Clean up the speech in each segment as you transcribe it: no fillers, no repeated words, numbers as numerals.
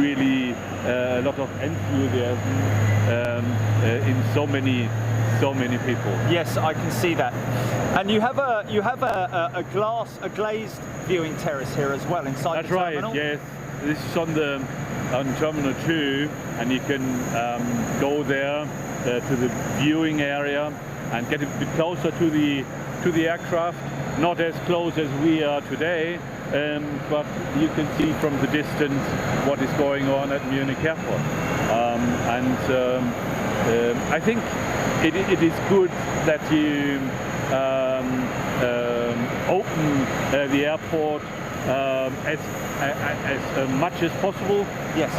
really a lot of enthusiasm in so many people. Yes, I can see that. And you have a glazed viewing terrace here as well inside the terminal. That's right. Yes, this is on Terminal 2, and you can go there to the viewing area and get a bit closer to the aircraft. Not as close as we are today, but you can see from the distance what is going on at Munich Airport. I think it is good that you open the airport as much as possible. Yes.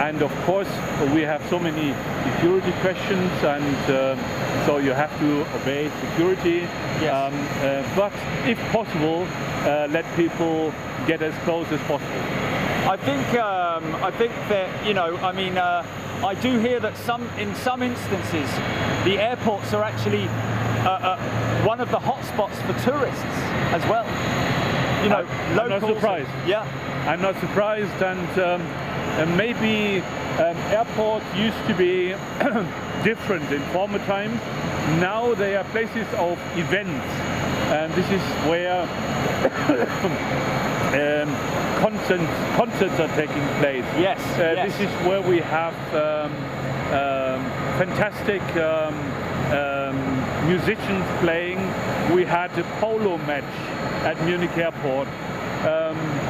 And of course we have so many security questions, and so you have to obey security. Yes. But if possible, let people get as close as possible. I think that, you know, I mean, I do hear that in some instances the airports are actually one of the hotspots for tourists as well. You know, I'm not surprised. Yeah, I'm not surprised, and maybe airports used to be different in former times. Now they are places of events, and this is where concerts are taking place. Yes, yes. This is where we have fantastic musicians playing. We had a polo match at Munich Airport,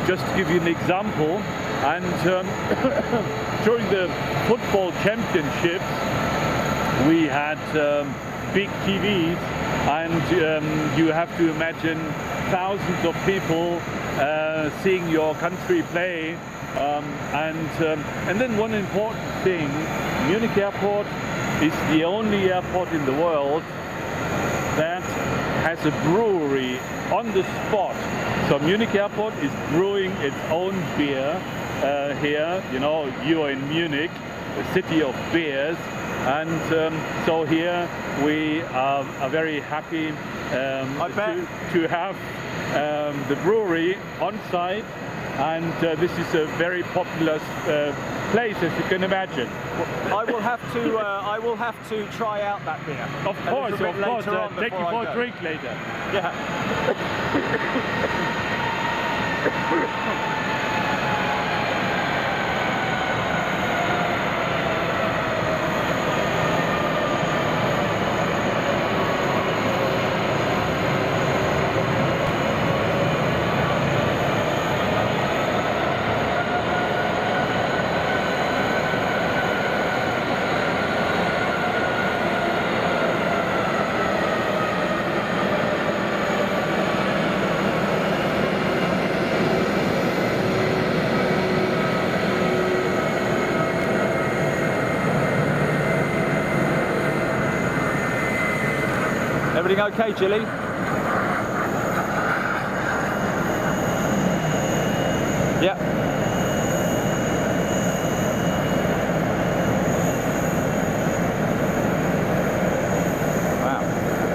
just to give you an example. And during the football championships, we had big TVs, and you have to imagine thousands of people seeing your country play. And then one important thing, Munich Airport is the only airport in the world that has a brewery on the spot. So Munich Airport is brewing its own beer here. You know, you are in Munich, a city of beers. And so here we are very happy to have the brewery on site, and this is a very popular place, as you can imagine. I will have to try out that beer. Of course. Take you for a drink later. Yeah. Everything okay, Jilly? Yeah. Wow.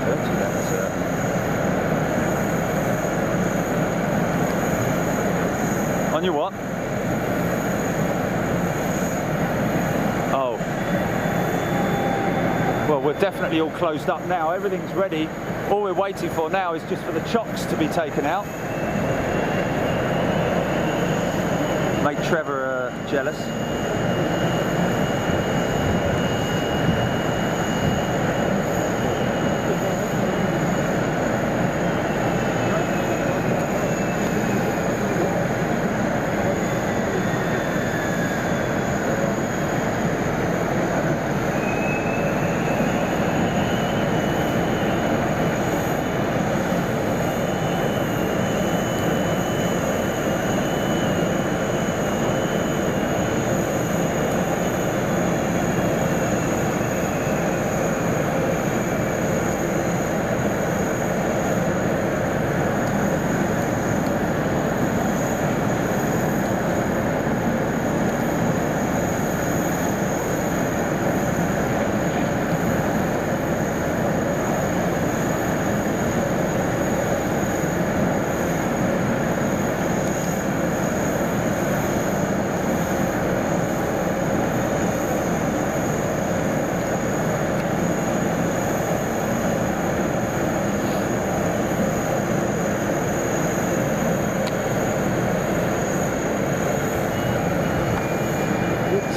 Dirty, that's, on your what? Oh. Well, we're definitely all closed up now. Everything's ready. All we're waiting for now is just for the chocks to be taken out. Make Trevor jealous.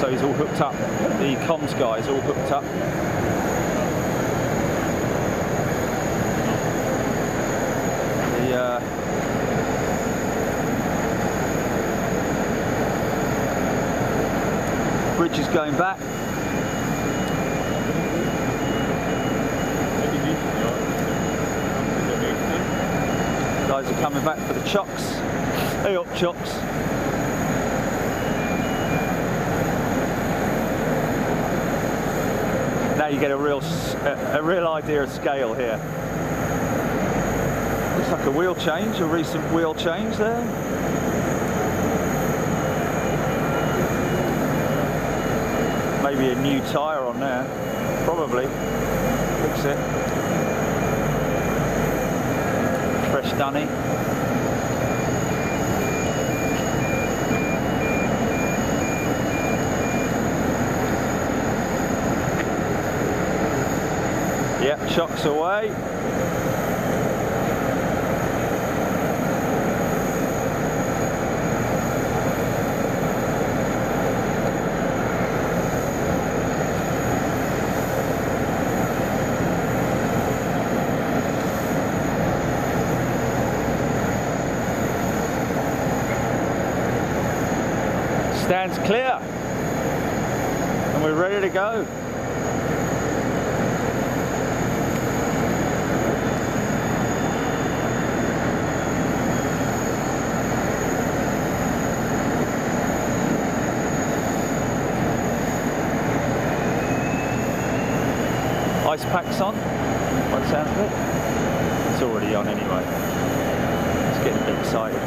so he's all hooked up. The comms guy is all hooked up. The bridge is going back. Guys are coming back for the chocks. Hey up, chocks. Now you get a real idea of scale here. Looks like a wheel change, a recent wheel change there. Maybe a new tyre on there. Probably. Fix it. Fresh dunny. Yep, chocks away. Stands clear, and we're ready to go. Ice pack's on, by the sound of it. It's already on anyway. It's getting a bit excited.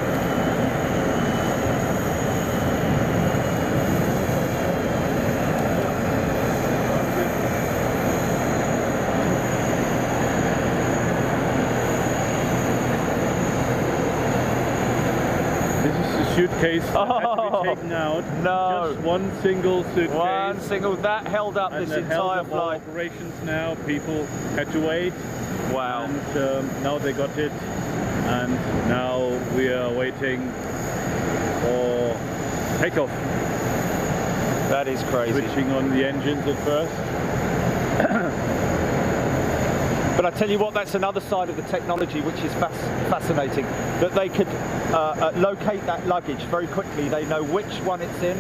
Suitcase that had to be taken out. No. Just one single suitcase. One single, that held up and this entire held up all flight. operations now. People had to wait. Wow. And now they got it. And now we are waiting for takeoff. That is crazy. Switching on the engines at first. But I tell you what, that's another side of the technology which is fascinating. That they could locate that luggage very quickly. They know which one it's in,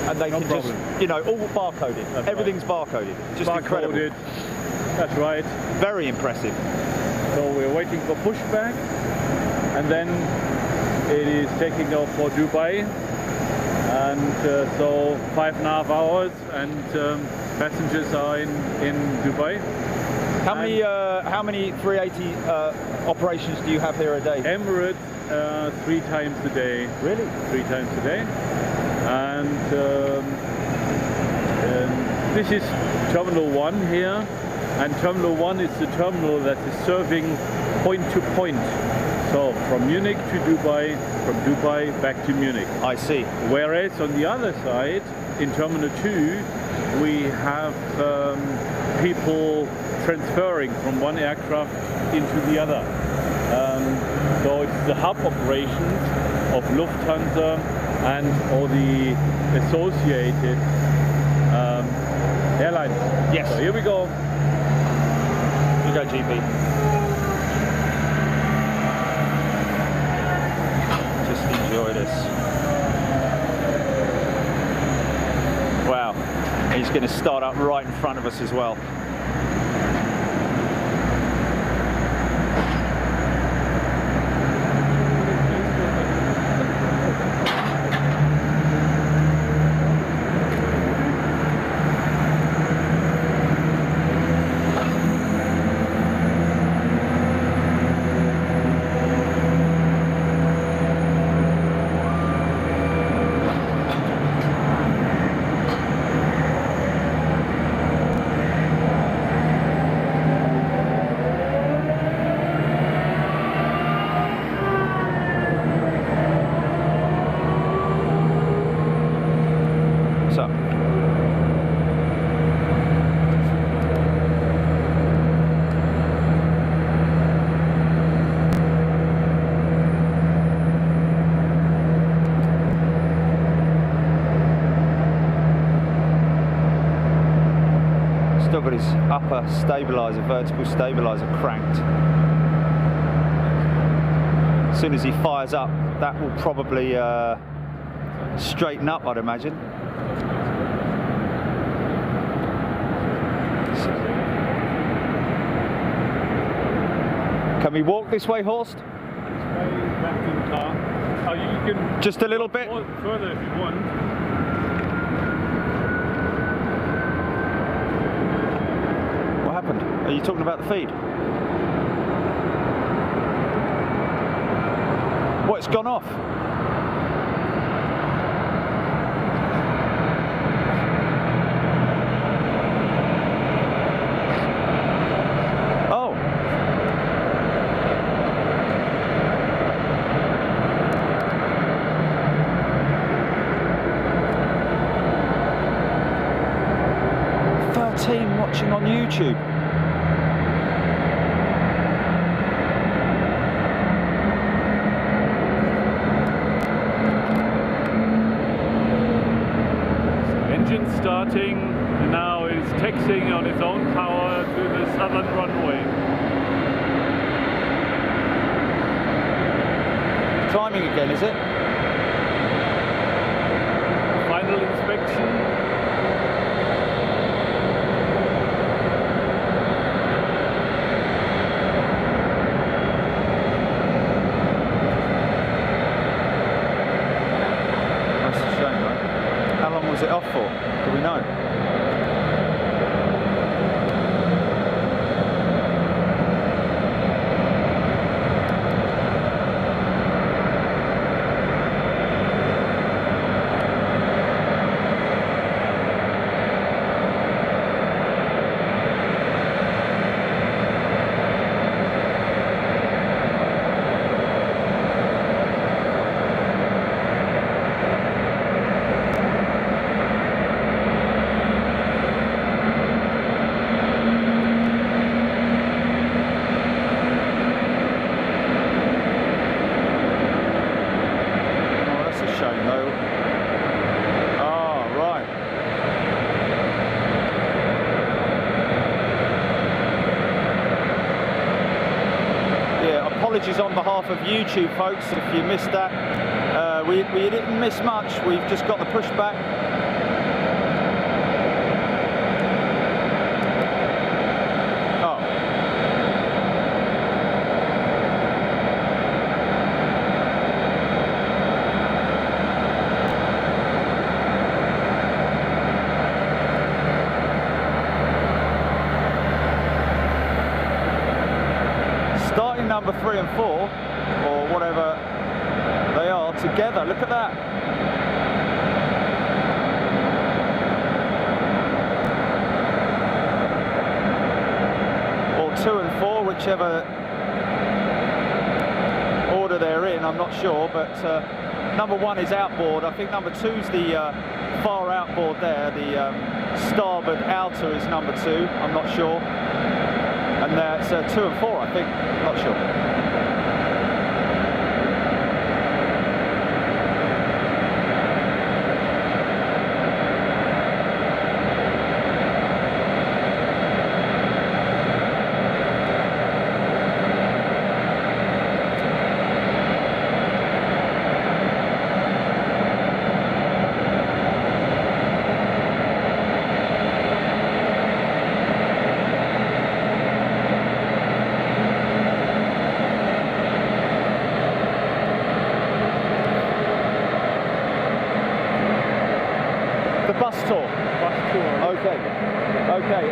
and they can just, you know, all barcoded. That's Everything's right. barcoded. Just Barcoded. incredible. That's right. Very impressive. So we're waiting for pushback, and then it is taking off for Dubai. And so 5.5 hours, and passengers are in Dubai. How many 380 operations do you have here a day? Emirates 3 times a day. Really? 3 times a day. And this is Terminal 1 here. And Terminal 1 is the terminal that is serving point to point. So from Munich to Dubai, from Dubai back to Munich. I see. Whereas on the other side, in Terminal 2, we have people transferring from one aircraft into the other. So it's the hub operations of Lufthansa and all the associated airlines. Yes. So here we go. You go, GP. Just enjoy this. Wow. He's going to start up right in front of us as well. still got his upper stabiliser, vertical stabiliser cranked. As soon as he fires up, that will probably straighten up, I'd imagine. Can we walk this way, Horst? Back to the car. Oh, you can just a little bit further if you want. What happened? Are you talking about the feed? What, it's gone off? Oh. Watching on YouTube. Engine starting, and now it's taxiing on its own power to the southern runway. Climbing again, is it? Final inspection. Was it off for? Do we know? Apologies on behalf of YouTube, folks, if you missed that. We didn't miss much. We've just got the pushback. Oh. Starting number 3 and 4, or whatever they are, together. Look at that. Or 2 and 4, whichever order they're in, I'm not sure, but number 1 is outboard. I think number 2 is the far outboard there. The starboard outer is number 2, I'm not sure. And it's 2 and 4, I think, not sure. Bus tour. Bus tour. Okay. Okay.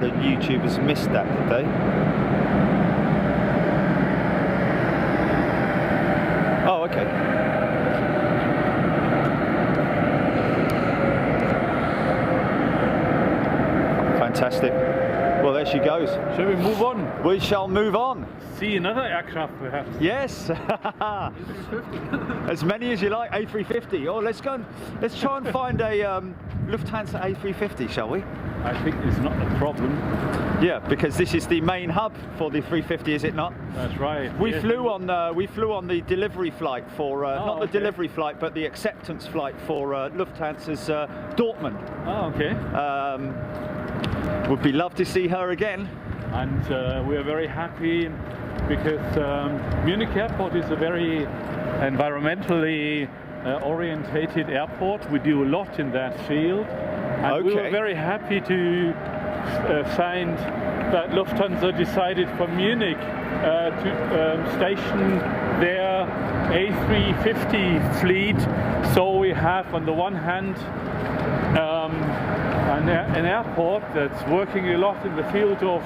load of YouTubers missed that, did they? Oh, okay. Fantastic. Well, there she goes. Shall we move on? We shall move on. See another aircraft perhaps? Yes. As many as you like. A350. Oh, let's try and find a Lufthansa A350, shall we? I think it's not a problem. Yeah, because this is the main hub for the 350, is it not? That's right. We Yes. flew on the delivery flight for not the okay. delivery flight, but the acceptance flight for Lufthansa's Dortmund. Oh, okay. Would be love to see her again. And we are very happy because Munich Airport is a very environmentally orientated airport. We do a lot in that field. And we were very happy to find that Lufthansa decided for Munich to station their A350 fleet. So we have on the one hand an airport that's working a lot in the field of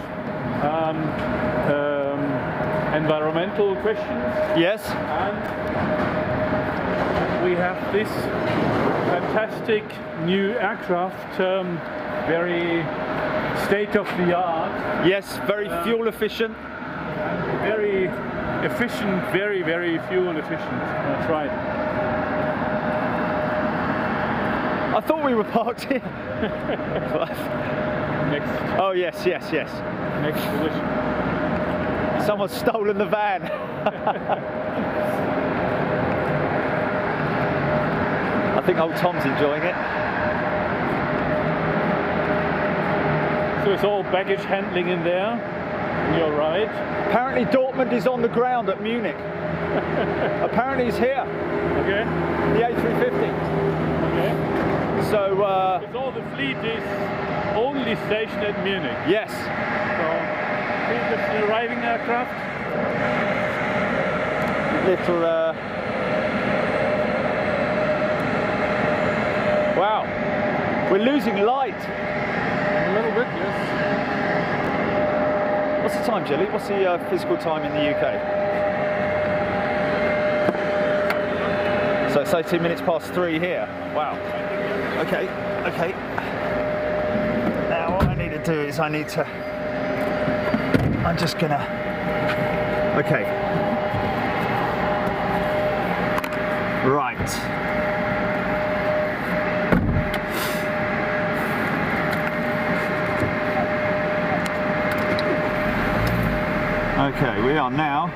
environmental questions. Yes. And we have this fantastic new aircraft, very state-of-the-art. Yes, very fuel efficient. Very efficient, very, very fuel efficient. That's right. I thought we were parked here. Next. Oh yes, yes, yes. Next position. Someone's stolen the van. I think old Tom's enjoying it. So it's all baggage handling in there. You're right. Apparently Dortmund is on the ground at Munich. Apparently he's here. Okay. The A350. Okay. So Because all the fleet is only stationed at Munich. yes. So this is the arriving aircraft. Little wow. We're losing light. A little bit, yes. What's the time, Jelly? What's the physical time in the UK? So it's 18 minutes past 3 here. Wow. Okay, okay. Now what I need to do is I'm just gonna, okay. Right. Okay, we are now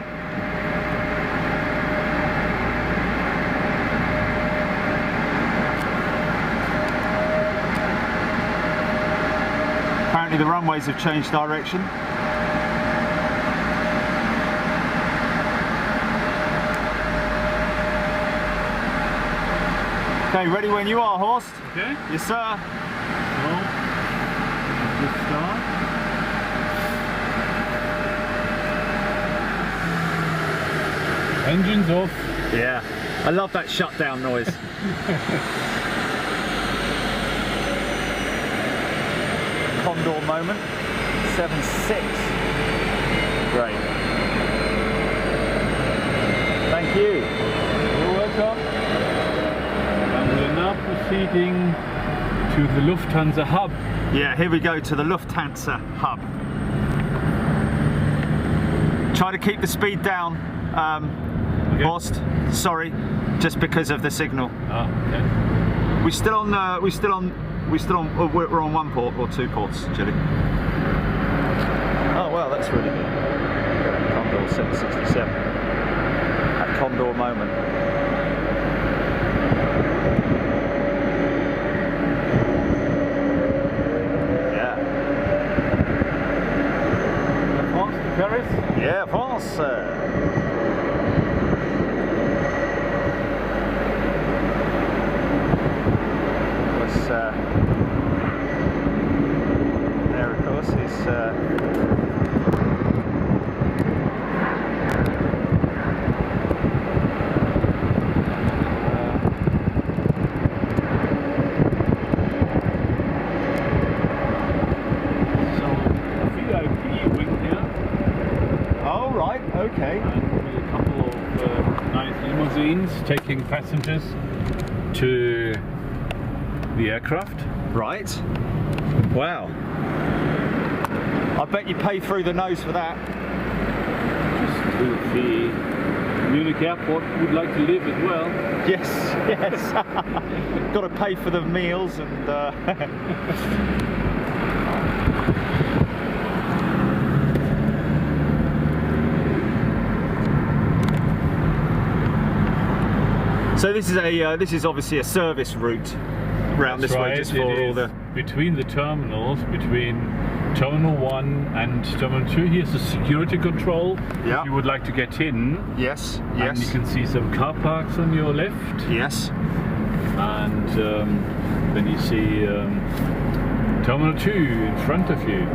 apparently the runways have changed direction. Okay, ready when you are, Horst. Okay. Yes, sir. So, good start. Engines off. Yeah, I love that shutdown noise. Condor moment, 7.6. Great. Thank you. You're welcome. And we're now proceeding to the Lufthansa hub. Yeah, here we go to the Lufthansa hub. Try to keep the speed down, Okay. Horst. Sorry, just because of the signal. Ah, okay. We're on one port or two ports, Chile. Oh well, that's really good. Condor 767. At Condor moment. Yeah. France to Paris. Yeah, France. There, of course, is So trains taking passengers to the aircraft. Right. Wow. I bet you pay through the nose for that. Just to the Munich airport would like to live as well. Yes, yes. Got to pay for the meals and. So this is obviously a service route round this way, just for all the between the terminals, between Terminal 1 and Terminal 2. Here's the security control. Yeah. If you would like to get in. Yes. And Yes. you can see some car parks on your left. Yes. And then you see Terminal 2 in front of you.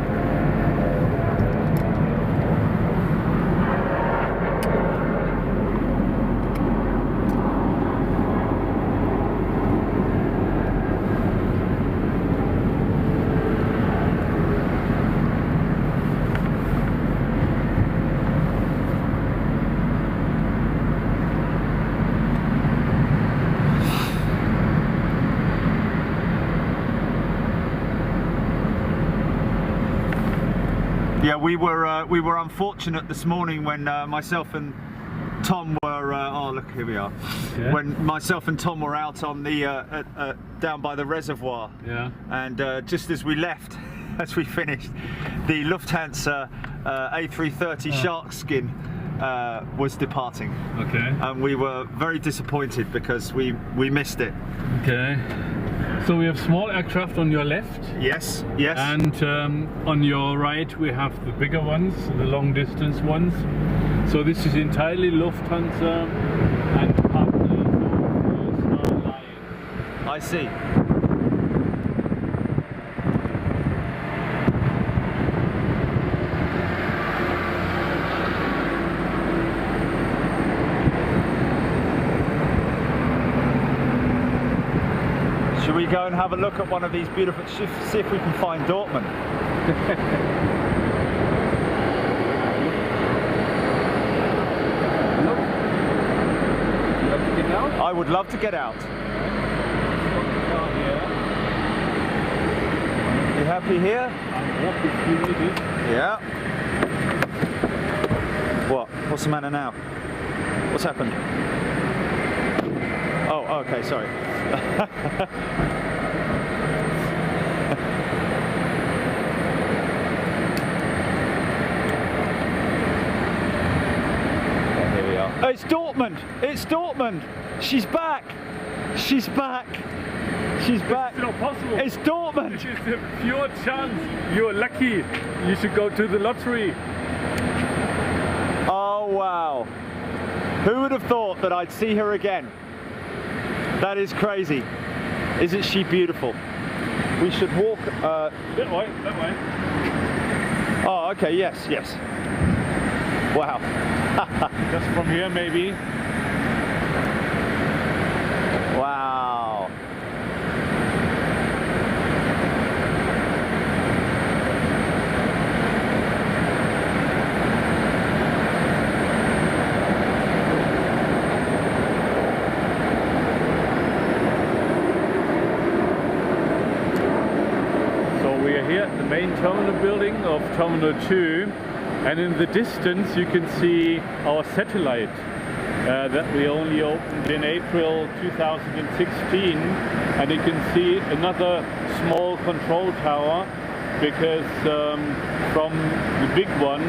Yeah, we were unfortunate this morning when myself and Tom were. Oh, look, here we are. Yeah. When myself and Tom were out on the down by the reservoir. Yeah. And just as we left, as we finished, the Lufthansa A330 shark skin was departing. Okay. And we were very disappointed because we missed it. Okay. So we have small aircraft on your left. Yes. Yes. And on your right we have the bigger ones, the long distance ones. So this is entirely Lufthansa and partners of Star Alliance. I see. Should we go and have a look at one of these beautiful shifts, see if we can find Dortmund? Look. Would you like to get out? I would love to get out. You happy here? Walk if you need it. Yeah. What? What's the matter now? What's happened? Oh, okay, sorry. Here we are. Oh, it's Dortmund! It's Dortmund! She's back! She's back! She's back! It's not possible. It's Dortmund! It's a pure chance. You're lucky. You should go to the lottery. Oh, wow. Who would have thought that I'd see her again? That is crazy. Isn't she beautiful? We should walk. That way, that way. Oh, okay, yes, yes. Wow. Just from here, maybe. Wow. Here at the main terminal building of Terminal 2, and in the distance you can see our satellite that we only opened in April 2016, and you can see another small control tower because from the big one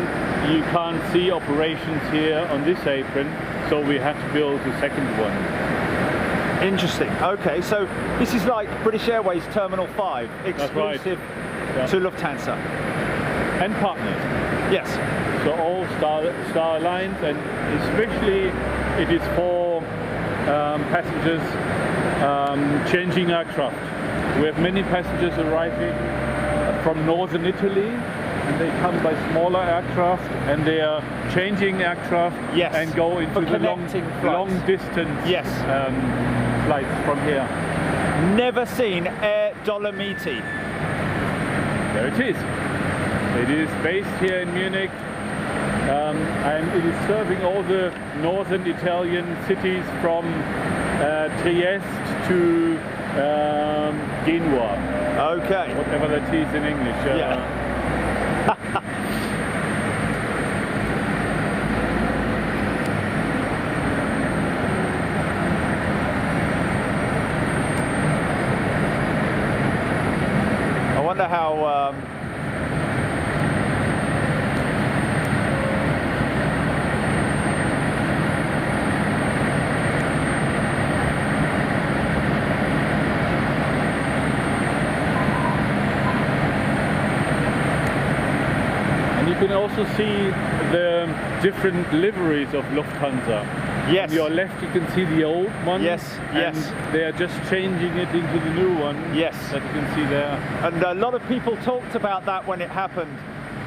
you can't see operations here on this apron, so we had to build a second one. Interesting. Okay, so this is like British Airways Terminal 5, exclusive to Lufthansa. And partners. Yes. So all Star Alliance, and especially it is for passengers changing aircraft. We have many passengers arriving from northern Italy, and they come by smaller aircraft and they are changing aircraft and go into the long distance flights from here. Never seen Air Dolomiti. There it is. It is based here in Munich, and it is serving all the northern Italian cities from Trieste to Genua. Okay. Whatever that is in English. Yeah. I wonder how you can also see the different liveries of Lufthansa. yes. On your left you can see the old one. Yes, and yes. they are just changing it into the new one. Yes. That you can see there. And a lot of people talked about that when it happened,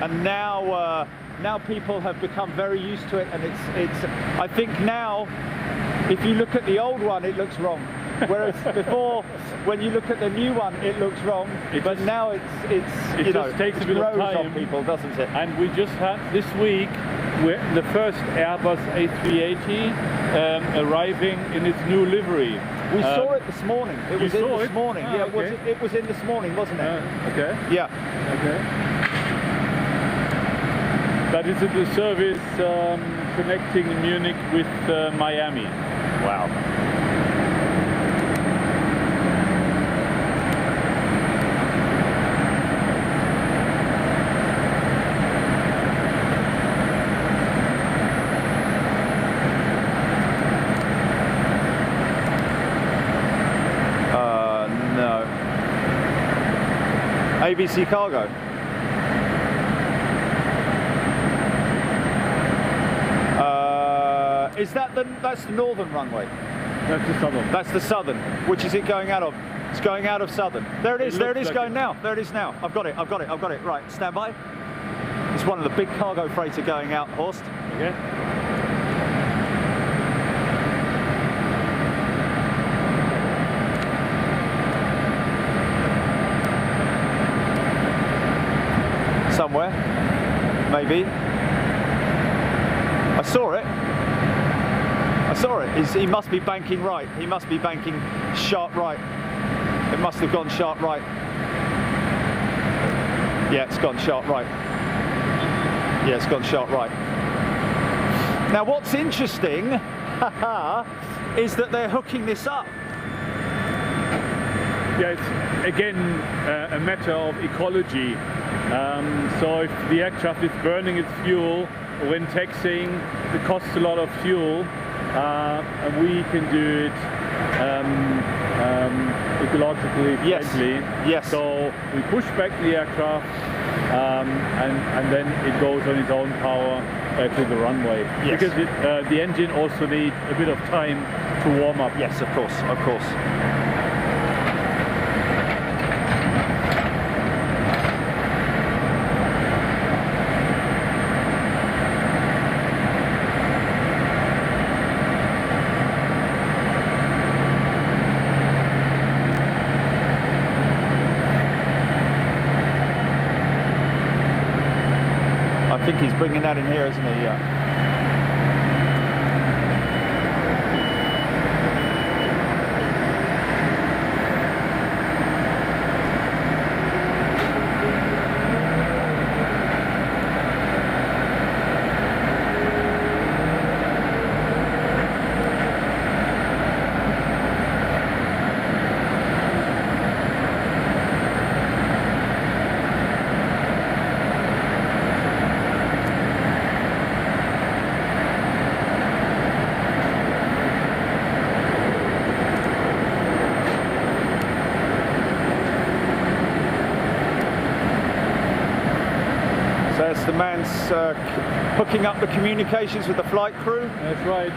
and now now people have become very used to it, and it's I think now if you look at the old one it looks wrong, whereas before when you look at the new one it looks wrong, but now it you know, takes a bit of grows time on people, doesn't it? And we just had this week the first Airbus A380 arriving in its new livery. We saw it this morning. It was in this morning. Ah, yeah, okay. it was in this morning, wasn't it? Okay. Yeah. Okay. That is the service connecting Munich with Miami. Wow. No. ABC Cargo. Is that's the northern runway? That's the southern. That's the southern. Which is it going out of? It's going out of southern. There it is. There it is like going now. There it is now. I've got it. I've got it. I've got it. Right. Stand by. It's one of the big cargo freighter going out, Horst. Okay. Somewhere. Maybe. I saw it. I saw it. He must be banking right. He must be banking sharp right. It must have gone sharp right. Yeah, it's gone sharp right. Yeah, it's gone sharp right. Now what's interesting is that they're hooking this up. Yeah, it's again a matter of ecology. So if the aircraft is burning its fuel when taxiing, it costs a lot of fuel, and we can do it ecologically friendly. Yes. So we push back the aircraft, and then it goes on its own power to the runway. Yes. Because the engine also needs a bit of time to warm up. Yes, of course, of course. I think he's bringing that in here, isn't he? Yeah. There's the man's hooking up the communications with the flight crew. That's right.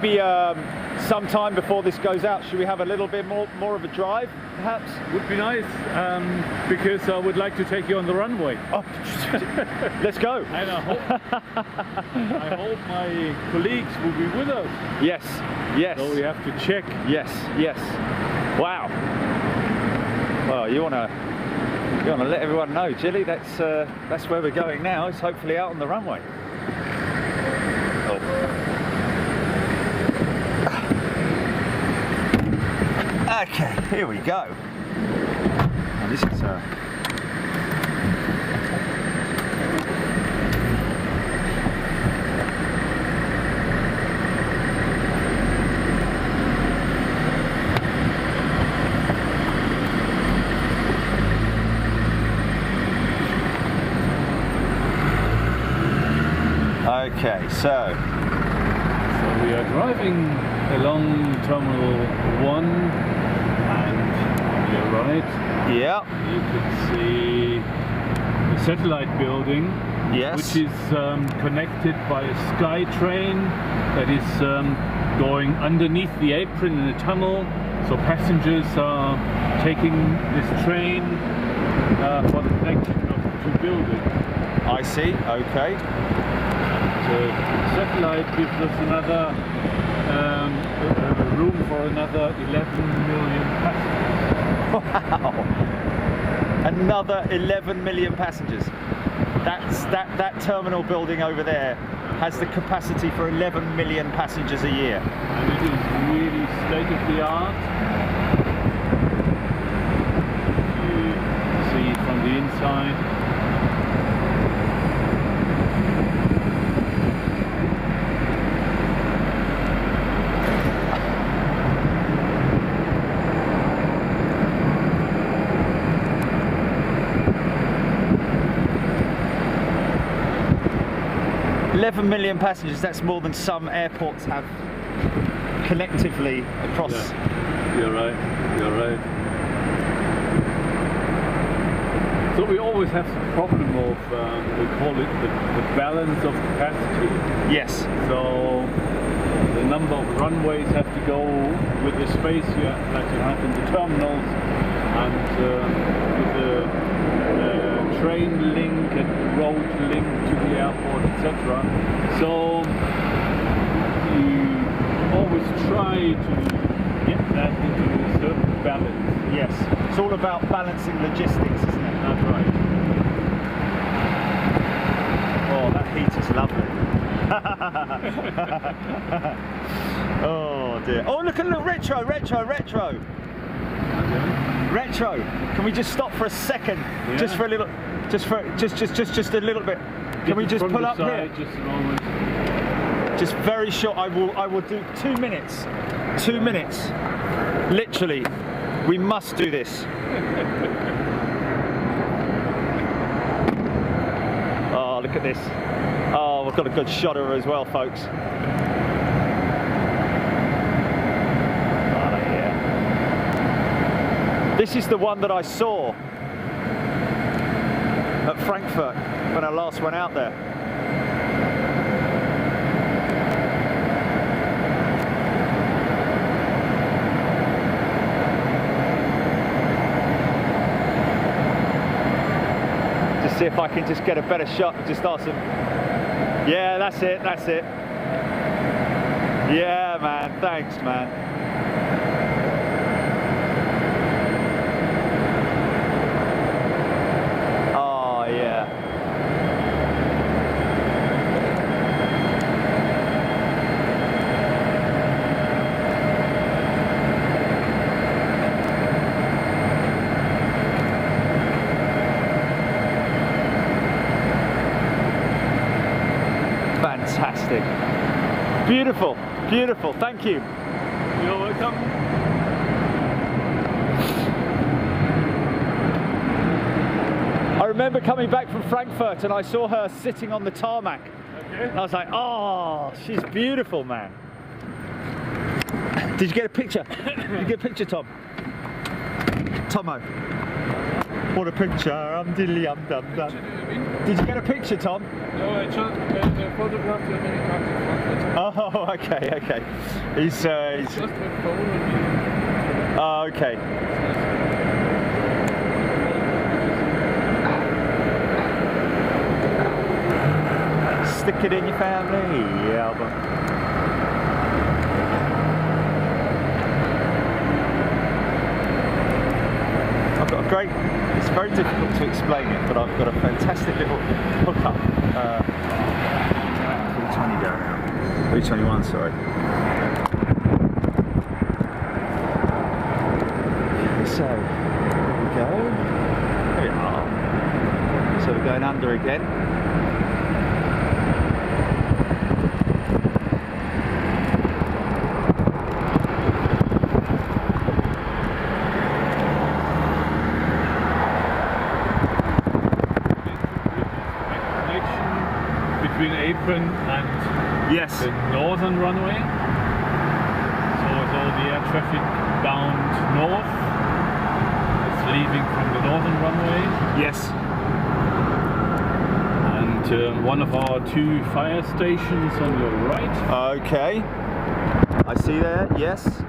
maybe sometime before this goes out, should we have a little bit more of a drive, perhaps? Would be nice, because I would like to take you on the runway. Oh, let's go. And I hope my colleagues will be with us. Yes, yes. So we have to check. Yes, yes. Wow. Well, you wanna let everyone know, Jilly. That's where we're going now. It's hopefully out on the runway. Okay, here we go. And this is okay, so we are driving along Terminal 1, and on your right, yeah, you can see the satellite building, yes, which is connected by a sky train that is going underneath the apron in a tunnel. So passengers are taking this train for the connection of the two buildings. I see, okay. The satellite gives us another room for another 11 million passengers. Wow! Another 11 million passengers. That terminal building over there has the capacity for 11 million passengers a year. And it is really state of the art. You see it from the inside. 11 million passengers, that's more than some airports have collectively across. Yeah, you're right, you're right. So we always have the problem of, we call it the balance of capacity. Yes. So the number of runways have to go with the space you have in the terminals, and with the train link and road link to the airport, etc. So you always try to get that into a certain balance. Yes. It's all about balancing logistics, isn't it? That's right. Oh, that heat is lovely. Oh dear. Oh, look at the retro. Okay. Retro. Can we just stop for a second? Yeah. Just for a little, just a little bit. Can we just pull up here? Just a moment. Just very short. I will do 2 minutes. 2 minutes. Literally, we must do this. Oh, look at this. Oh, we've got a good shot of her as well, folks. Oh, yeah. This is the one that I saw at Frankfurt when I last went out there. Just see if I can just get a better shot and just ask them. Yeah, that's it, that's it. Yeah, man, thanks, man. Oh, yeah. Fantastic. Beautiful, beautiful. Thank you. You're welcome. I remember coming back from Frankfurt and I saw her sitting on the tarmac. Okay. And I was like, oh, she's beautiful, man. Did you get a picture? Did you get a picture, Tom? Tomo. What a picture. I'm dilly, I'm dum dum. Did you get a picture, Tom? No, I just photographed the helicopter. Oh, okay. He's Just with phone and oh, okay. Stick it in your family album. I've got a great, it's very difficult to explain it, but I've got a fantastic little hookup. 320 down now. 321, sorry. So, here we go. There we are. So we're going under again. Between apron and Yes. the northern runway. So it's all the air traffic bound north. It's leaving from the northern runway. Yes. And one of our 2 fire stations on your right. Okay. I see there. Yes.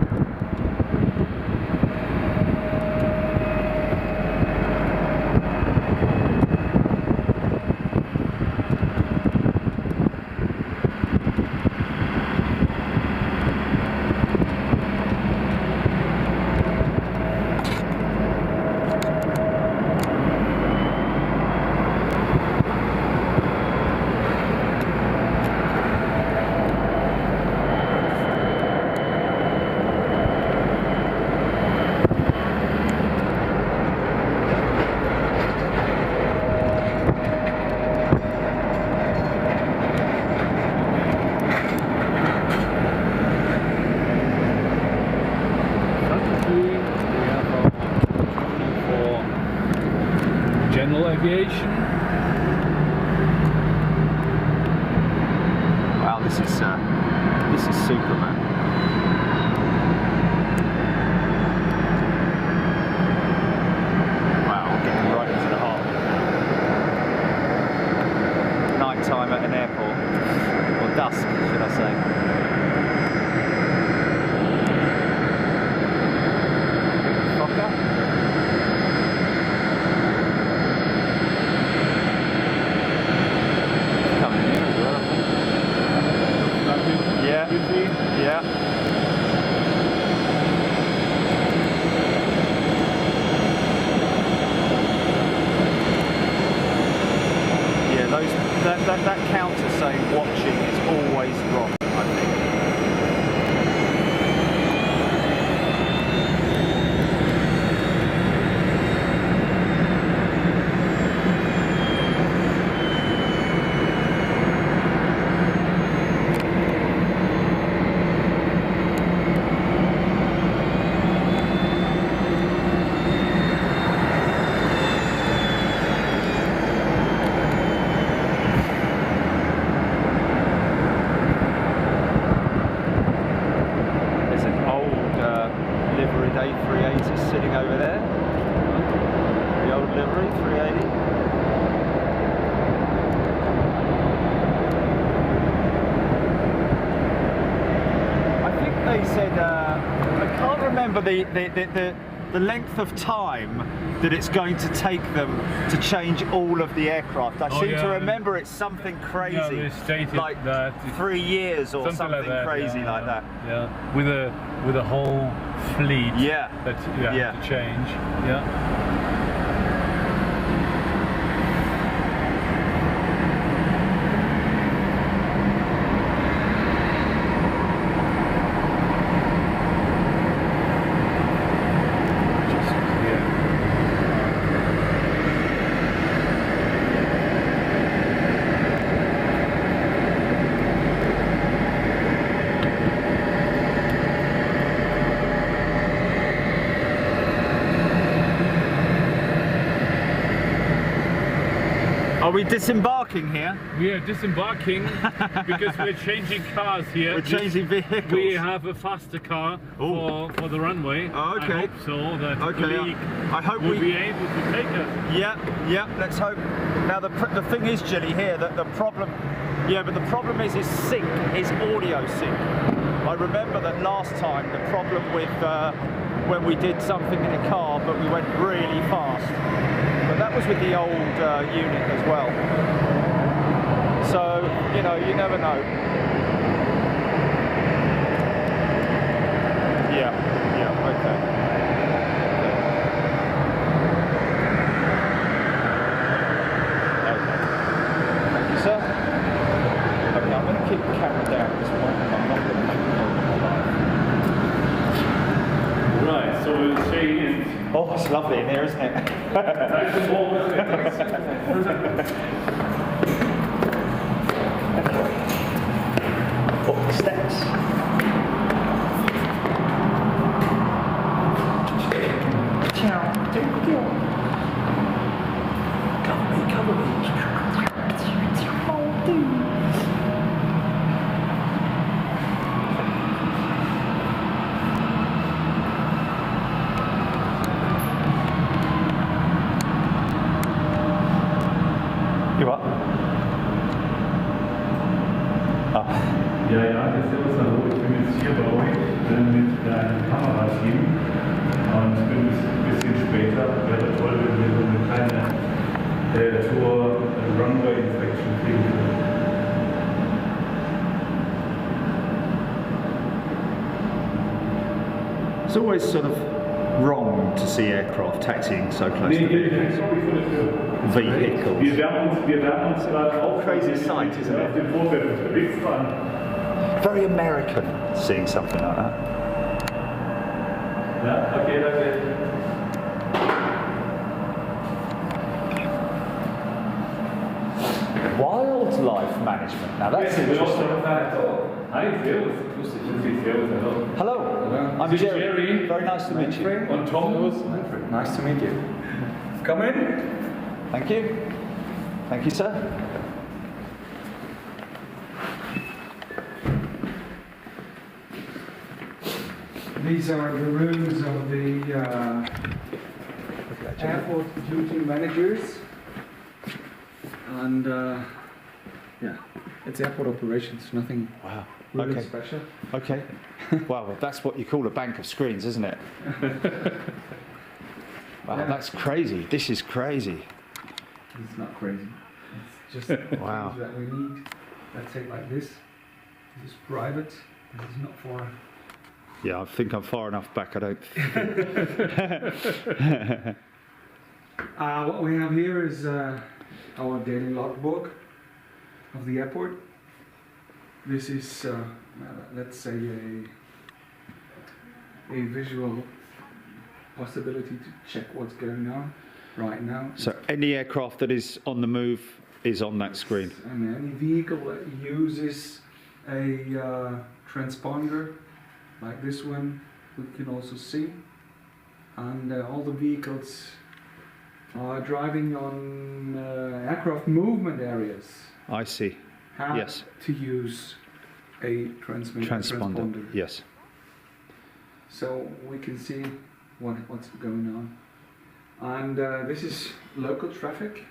Aviation. Wow, this is super, man. Wow, we're getting right into the heart. Night time at an airport, or dusk, should I say? Fokker. Yeah. Yeah, that counter saying watching is always wrong, I think. A380 sitting over there. The old livery 380. I think they said I can't remember the length of time that it's going to take them to change all of the aircraft. I seem to remember it's something crazy. Yeah, they stated like that 3 years or something like that, crazy like that. Yeah, with a whole fleet. Yeah. That you have to change. Yeah. Are we disembarking? disembarking here. We are disembarking because we're changing cars here. We're changing vehicles. We have a faster car for the runway. Oh, okay. I hope so that Okay. colleague I hope will we be able to take us. Yeah, let's hope. Now the thing is, Jilly, here that the problem, but the problem is sync, is audio sync. I remember that last time the problem with when we did something in a car, but we went really fast. But that was with the old unit as well. So you never know. Yeah, okay. Sir? Okay, I'm going to keep the camera down at this point. I'm not going to make it Right, so we'll stay in. Oh, it's lovely in here, isn't it? Nice and warm, isn't it? Oh, steps. Ciao. Thank you. Cover me, cover me. You what? Ah. Ja, servus, hallo, ich bin jetzt hier bei euch mit einem Kamerateam und bin ein bisschen später. Wäre toll, wenn wir so eine kleine Tour Runway Inspection kriegen. It's always sort of wrong to see aircraft taxiing so close to vehicles. Wir wärmen uns gerade auf. Crazy sight, isn't Auf it? dem Vorfeld unterwegs waren. Very American seeing something like that. Ja, okay, danke. Wildlife management. Now that's interesting. Hi, servus. Grüß dich. Servus, hello. Hello, I'm This is Jerry. Jerry. Very nice to meet you. Und Tom. Nice to meet you. Come in. Thank you. Thank you, sir. These are the rooms of the airport duty managers. And yeah, it's airport operations, nothing Wow. really Okay. special. Okay. Well, that's what you call a bank of screens, isn't it? Wow, Yeah. that's crazy. This is crazy. It's not crazy. It's just Wow. things that we need. Let's say like this. This is private. This is not for. Yeah, I think I'm far enough back. I don't. What we have here is our daily logbook of the airport. This is, let's say, a visual possibility to check what's going on right now. So any aircraft that is on the move is on that screen. And any vehicle that uses a transponder like this one, we can also see. And all the vehicles are driving on aircraft movement areas. I see. Have Yes. to use a transponder. Yes. So we can see what's going on. And this is local traffic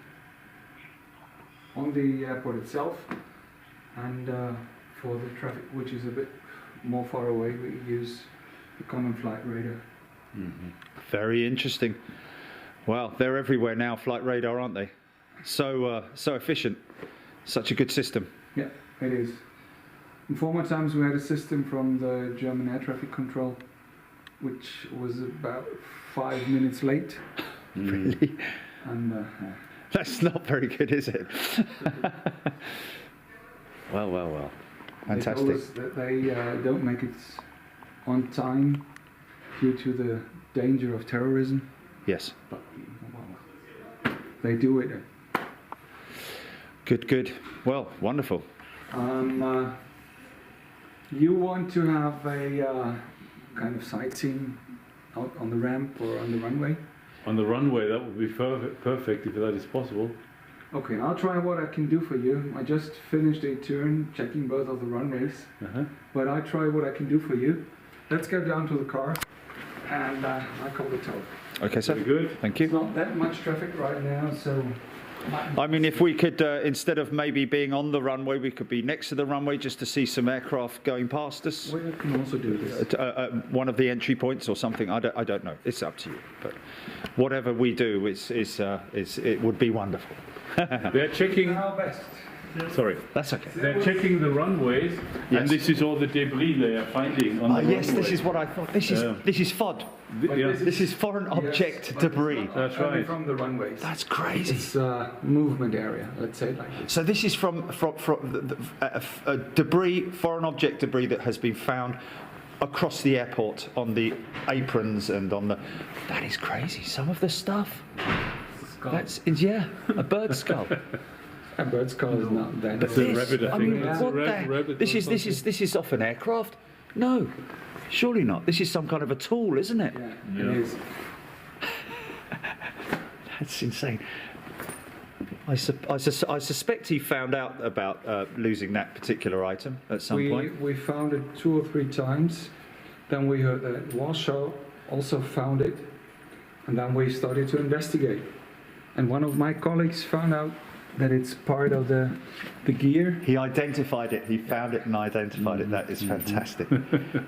on the airport itself. And for the traffic which is a bit more far away, we use the common flight radar. Mm-hmm. Very interesting. Well, they're everywhere now, flight radar, aren't they? So efficient. Such a good system. Yeah, it is. In former times we had a system from the German air traffic control which was about 5 minutes late. Really? And That's not very good, is it? Well. they told Fantastic. us that they don't make it on time due to the danger of terrorism. Yes. But well, they do it. Good. Well, wonderful. You want to have a kind of sightseeing out on the ramp or on the runway? On the runway, that would be perfect if that is possible. Okay, I'll try what I can do for you. I just finished a turn checking both of the runways, but I'll try what I can do for you. Let's go down to the car and I'll call the tow. Okay, sir. Very good. Thank There's you. not that much traffic right now, so... I mean, if we could, instead of maybe being on the runway, we could be next to the runway just to see some aircraft going past us. We can also do this. One of the entry points or something. I don't know. It's up to you. But whatever we do, it would be wonderful. They're checking. Our best. Sorry. That's okay. They're checking the runways, and this is all the debris they are finding on the runway. Yes, this is what I thought. This is FOD. This is foreign object debris. That's right. From the runways. That's crazy. It's movement area, let's say it like this. So this is from debris, foreign object debris that has been found across the airport on the aprons and on the. That is crazy. Some of the stuff. That's a bird skull. A bird skull is not that. But this, I mean, what the? This is off an aircraft? No, surely not. This is some kind of a tool, isn't it? Yeah, it is. That's insane. I suspect he found out about losing that particular item at some point. We found it 2 or 3 times. Then we heard that Warsaw also found it, and then we started to investigate. And one of my colleagues found out that it's part of the gear. He identified it. He found it and identified it. That is fantastic.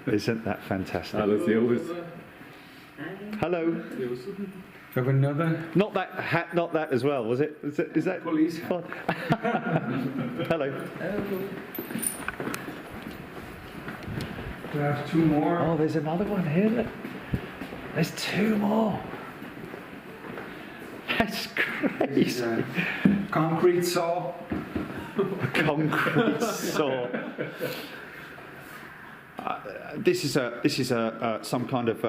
Isn't that fantastic? Hello. Have another. Not that hat. Not that as well. Was it? Is that police? Hello. We have 2 more. Oh, there's another one here. Look. There's 2 more. That's crazy. Concrete saw. A concrete saw. This is some kind of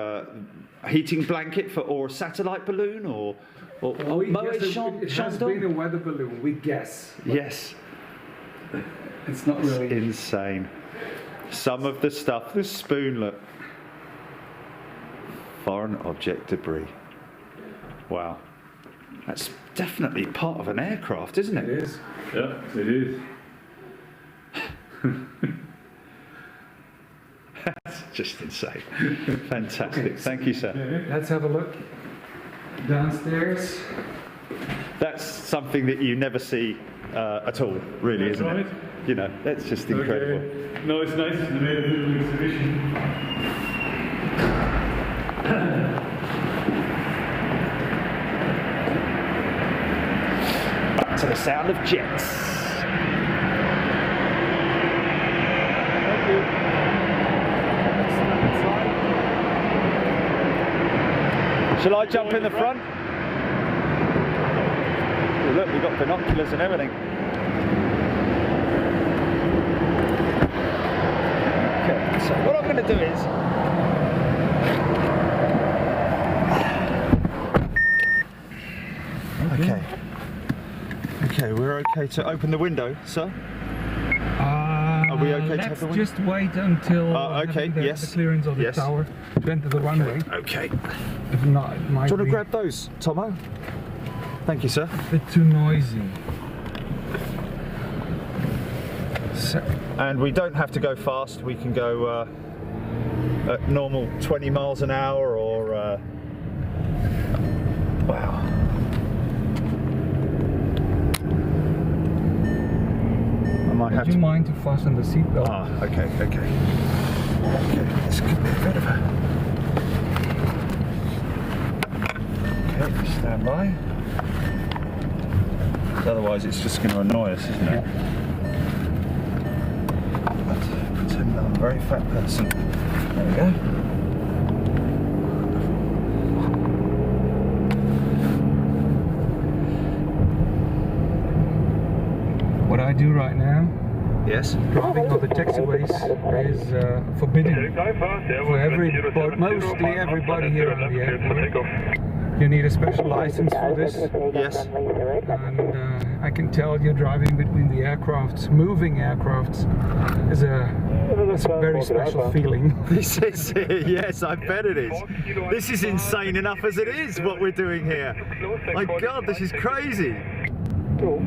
heating blanket or a satellite balloon or it has been a weather balloon. We guess. Yes. It's not really it's insane. Some of the stuff. The spoon. Look. Foreign object debris. Wow. That's definitely part of an aircraft, isn't it? It is. Yeah, it is. That's just insane. Fantastic. Okay. Thank you, sir. Let's have a look downstairs. That's something that you never see at all, really, isn't it? You know, that's just incredible. Okay. No, it's nice. It's a little exhibition. To the sound of jets. Thank you. Shall I jump in the front? Oh, look, we've got binoculars and everything. Okay, so what I'm going to do is Okay, we're okay to open the window, sir? Are we okay to have the window? Let's just wait until the clearance of the tower to enter the runway. Okay. If not, it might Do you want to grab those, Tomo? Thank you, sir. a bit too noisy. So, And we don't have to go fast. We can go at normal 20 miles an hour or... wow. do you mind to fasten the seatbelt? Ah, okay. This could be a bit of a... Okay, stand by. Otherwise it's just going to annoy us, isn't it? Let's pretend I'm a very fat person. There we go. What I do right now, Yes. driving on the taxiways is forbidden for everybody, mostly everybody here on the airport. You need a special license for this. Yes. And I can tell you, driving between the aircrafts, moving aircrafts, is a very special feeling. This is, yes, I bet it is. This is insane enough as it is, what we're doing here. My God, this is crazy. You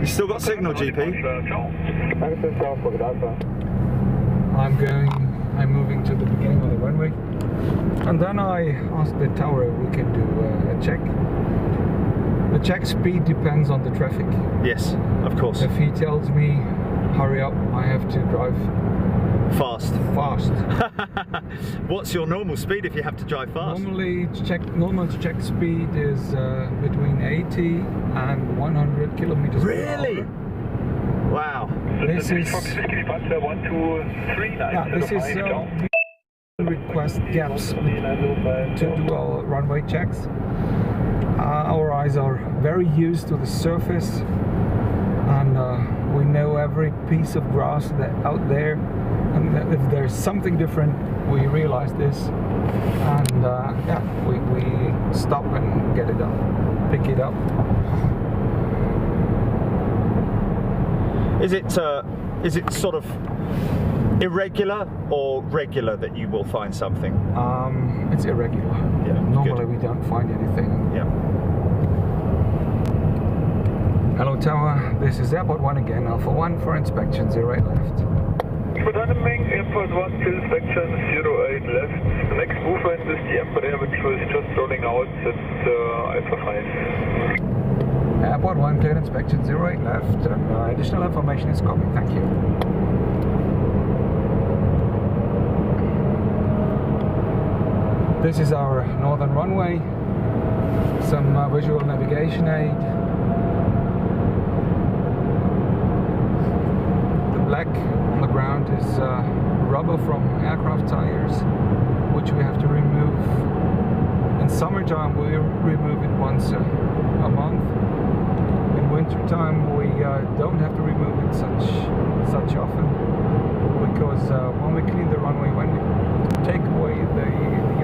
still got signal, GP? I'm moving to the beginning of the runway, and then I asked the tower if we can do a check. The check speed depends on the traffic. Yes, of course. If he tells me hurry up, I have to drive fast. What's your normal speed if you have to drive fast? Normal check speed is between 80 and 100 kilometers per hour. Really? Wow. This is request gaps to do our runway checks. Our eyes are very used to the surface, and we know every piece of grass out there, and if there's something different, we realize this, and we stop and get it up, pick it up. Is it sort of irregular or regular that you will find something? It's irregular. Yeah, normally good. We don't find anything. Yeah. Hello tower, this is Airport 1 again, Alpha 1 for inspection 08 left. Airport 1 to inspection 08 left. The next movement is the Airport Air, which was just rolling out at Alpha 5. Airport 1 cleared inspection 08 left, and additional information is coming, thank you. This is our northern runway, some visual navigation aid. The black on the ground is rubber from aircraft tires, which we have to remove. In summertime we remove it once a month. In wintertime we don't have to remove it such often, because when we clean the runway, when we take away the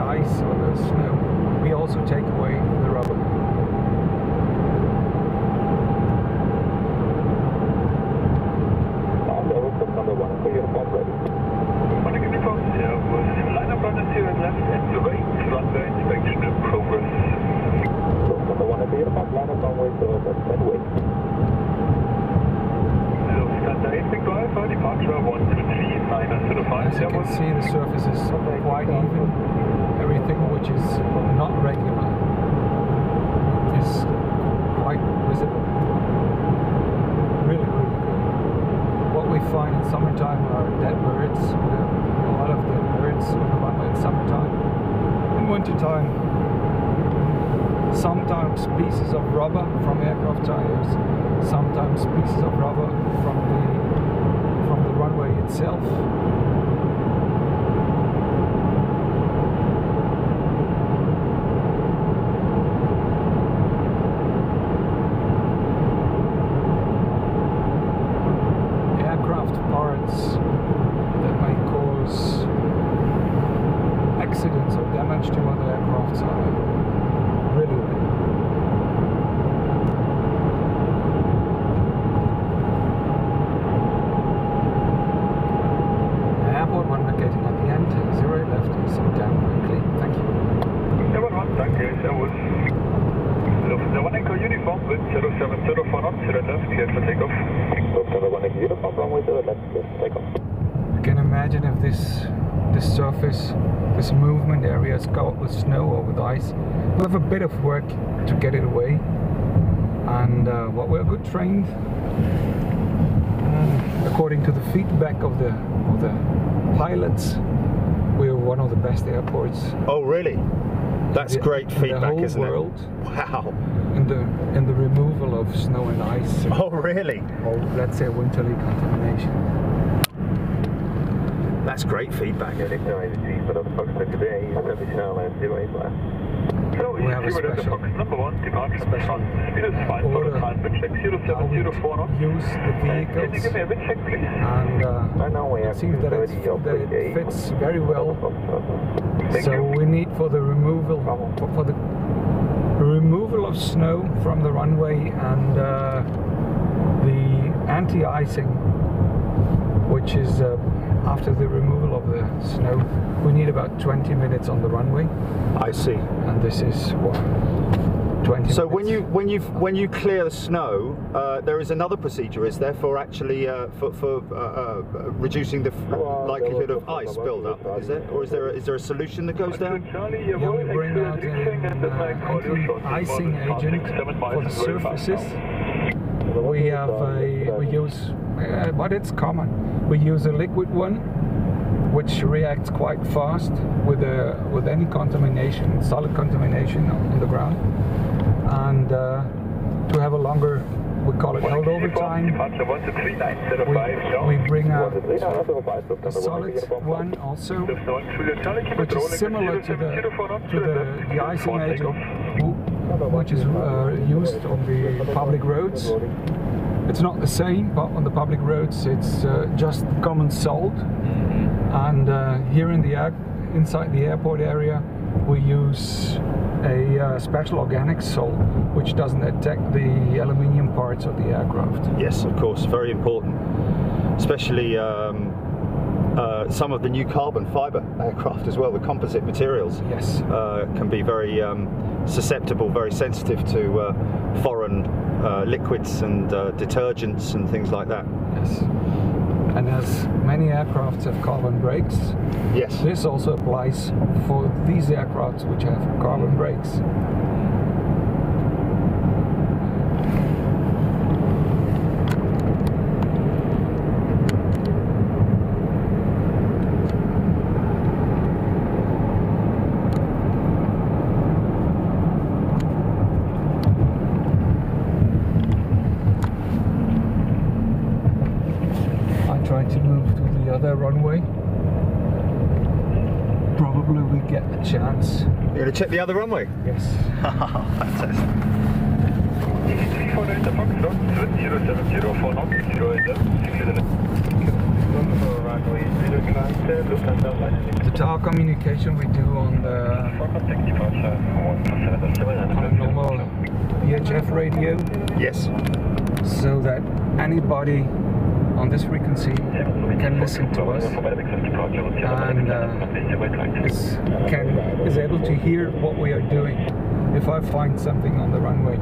ice or the snow, we also take away the rubber. Number 1 for uniform ready. Morning uniform, there was line up runner 0 left and the right runway inspection in progress. Number 1 at the uniform, line up runway 0 left and wait. Lufthansa 8 Victor Alpha, departure 123-05. As you can see, the surface is quite even. Everything which is not regular is quite visible. Really, really good. What we find in summertime are dead birds. We have a lot of dead birds on the runway in summertime. In wintertime, sometimes pieces of rubber from aircraft tires, sometimes pieces of rubber from the runway itself. Aircraft parts that may cause accidents or damage to other aircrafts are really rare. Airport 1 vacating at the end, 0 left, sit down quickly, thank you. Airport 1, danke, servus. Lufthansa 1 Echo uniform with 0704 knots, 0 left, cleared for takeoff. Lufthansa 1 Echo uniform, runway 0 left, cleared for takeoff. You can imagine if this surface, this movement area is covered with snow or with ice, we'll have a bit of work to get it away. And we're good trained. According to the feedback of the pilots, we're one of the best airports. Oh, really? That's great feedback, isn't it? In the whole world. Wow. In the removal of snow and ice. Oh, really? Or let's say winterly contamination. That's great feedback. We have a special order how we use the vehicles, and it seems that it fits very well. So we need for the removal of snow from the runway and the anti-icing, which is after the removal of the snow, we need about 20 minutes on the runway. I see. And this is what, 20 So minutes. when you clear the snow, there is another procedure, is there, for actually for reducing the likelihood of ice build-up? Is there, or is there a solution that goes down? Yeah, we bring out an anti-icing agent for the surfaces. We use, but it's common. We use a liquid one, which reacts quite fast with any contamination, solid contamination on the ground, and to have a longer, we call it holdover time, we bring out a solid one also, which is similar to the icing agent, which is used on the public roads. It's not the same, but on the public roads it's just common salt. And here in inside the airport area, we use a special organic salt, which doesn't attack the aluminium parts of the aircraft. Yes, of course, very important, especially some of the new carbon fiber aircraft as well. The composite materials, yes, can be very susceptible, very sensitive to foreign liquids and detergents and things like that. Yes. And as many aircrafts have carbon brakes, yes, this also applies for these aircrafts which have carbon brakes. Try to move to the other runway. Probably we get a chance. You're going to check the other runway? Yes. Fantastic. The tower communication we do on the normal VHF radio. Yes. So that anybody on this frequency can listen to us and is able to hear what we are doing. If I find something on the runway,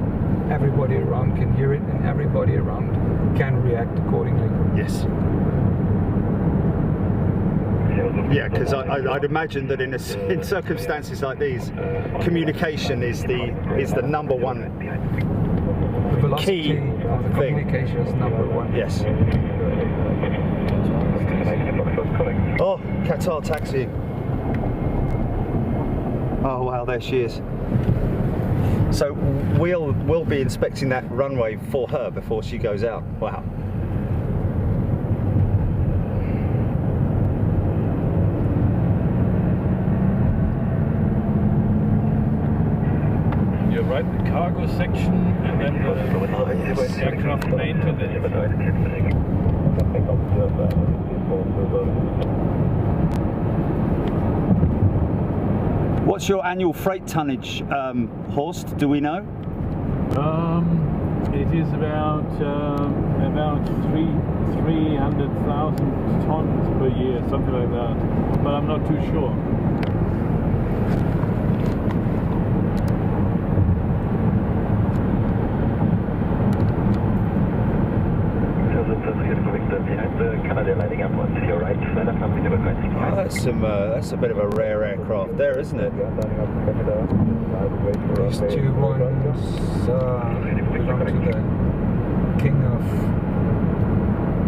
everybody around can hear it and everybody around can react accordingly. Yes. Yeah, because I'd imagine that in circumstances like these, communication is the number one The velocity key of the communication is number one. Yes. Oh, Qatar taxi. Oh wow, there she is. So we'll be inspecting that runway for her before she goes out. Wow. You're right, the cargo section, and then the aircraft maintenance. What's your annual freight tonnage, Horst? Do we know? It is about 300,000 tons per year, something like that. But I'm not too sure. Oh, that's a bit of a rare aircraft there, isn't it? These two ones belong to the King of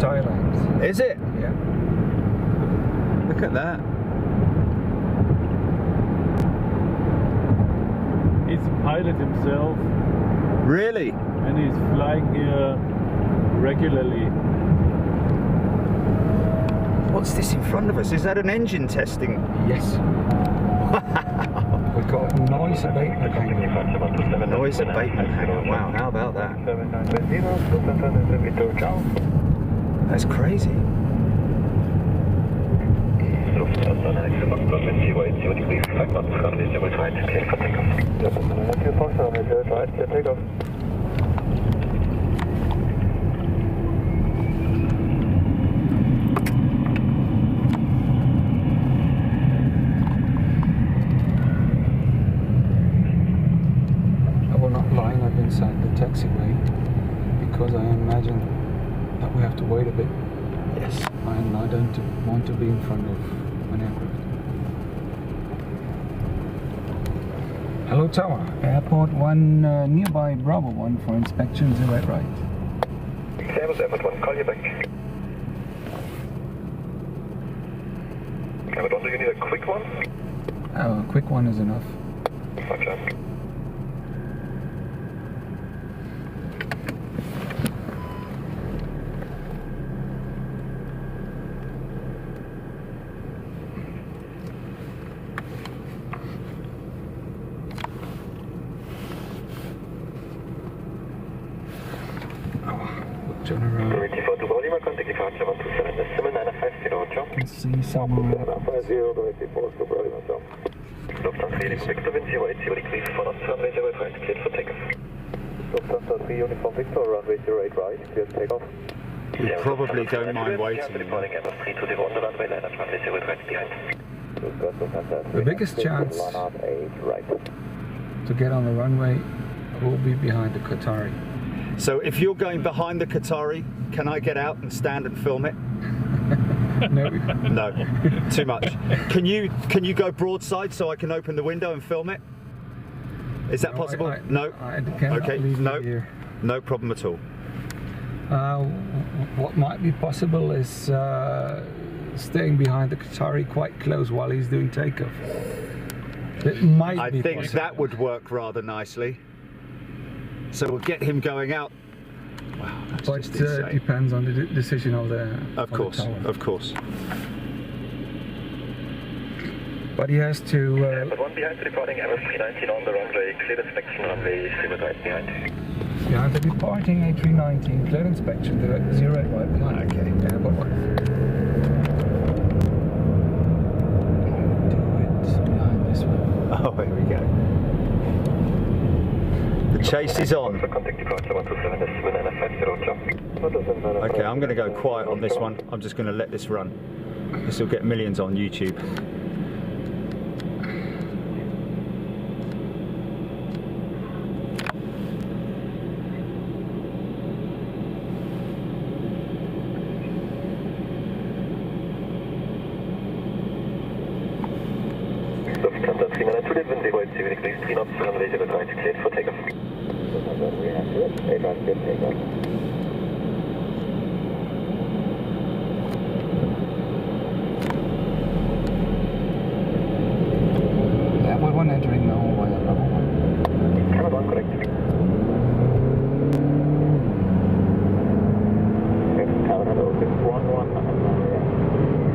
Thailand. Is it? Yeah. Look at that. He's a pilot himself, Really? and he's flying here regularly. What's this in front of us? Is that an engine testing? Yes. We call it noise abatement hangar. Noise abatement hangar. Wow, how about that? That's crazy. taxiway because I imagine that we have to wait a bit. Yes. And I don't want to be in front of an aircraft. Hello Tower, Airport 1 nearby Bravo 1 for inspection 0 at right. Servus, Airport 1, call you back. Airport 1, do you need a quick one? A quick one is enough. Okay. Turn around. T4 to Bolima, contact departure 127, decimal 950, ciao. You can see somewhere. 950, T4 to Bolima, ciao. Lufthansa 3, Victor, wind 080, decrease for not runway 08 right, cleared for takeoff. Lufthansa 3, Uniform Victor, runway 08 right, cleared takeoff. You probably don't mind waiting. The biggest chance to get on the runway will be behind the Qatari. So if you're going behind the Qatari, can I get out and stand and film it? No. No, too much. Can you go broadside so I can open the window and film it? Is that possible? No. I cannot Okay. leave No. it here. No problem at all. What might be possible is staying behind the Qatari quite close while he's doing takeoff. It might I be think possible. that would work rather nicely. So we'll get him going out. Wow, that's But just it insane. depends on the decision of the Of course, the tower. of course. But he has to. But one behind reporting, MS 319 on the runway, clear inspection runway 0 right behind. Behind the departing A319, clear inspection, 0 at right behind. Okay. Airport 1. Do it behind this one. Oh, here we go. The chase is on. Contact departure 127, decimal 950, ciao. Okay, I'm going to go quiet on this one. I'm just going to let this run. This will get millions on YouTube. Lufthansa 392, wind 080, decrease 3 knots, runway 0 right, cleared for takeoff. Airport 1 entering now via Bravo 1. Canada 1, correct. Canada 1198.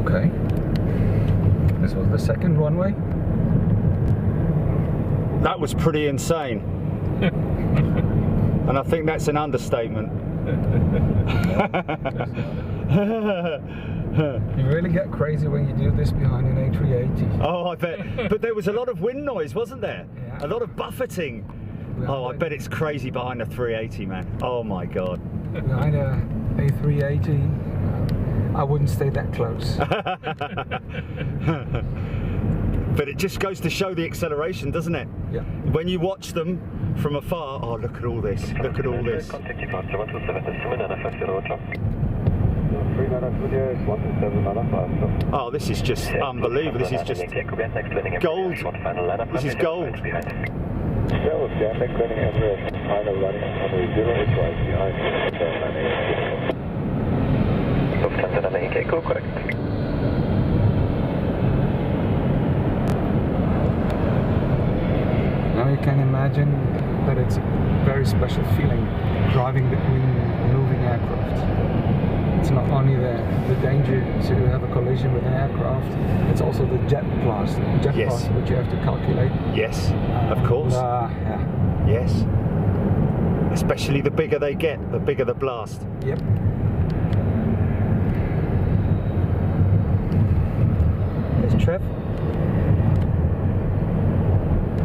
Okay. This was the second runway. That was pretty insane. And I think that's an understatement. You really get crazy when you do this behind an A380. Oh, I bet. But there was a lot of wind noise, wasn't there? Yeah. A lot of buffeting. Oh, I bet it's crazy behind a 380, man. Oh my God. Behind a A380, I wouldn't stay that close. But it just goes to show the acceleration, doesn't it? Yeah. When you watch them from afar, oh, look at all this. Look at all this. Oh, this is just unbelievable. This is just gold. This is gold. Now you can imagine that it's a very special feeling driving between moving aircraft. It's not only the danger to have a collision with an aircraft, it's also the jet blast Yes. which you have to calculate. Yes, of course. Yeah. Yes. Especially the bigger they get, the bigger the blast. Yep. There's Trev.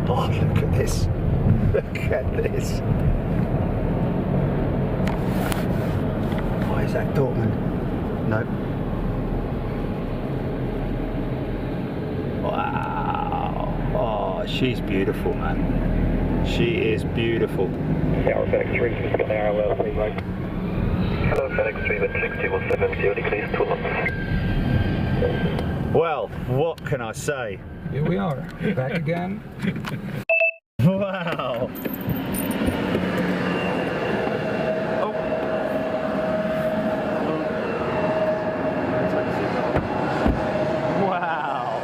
Oh, look at this. Look at this. Oh, is that Dortmund? No. Wow. Oh, she's beautiful, man. She is beautiful. Tower FedEx 3, just got the RLL, please, right. Hello, FedEx 3, with 6170, decrease 2 knots. Well, what can I say? Here we are, back again. Wow. Wow.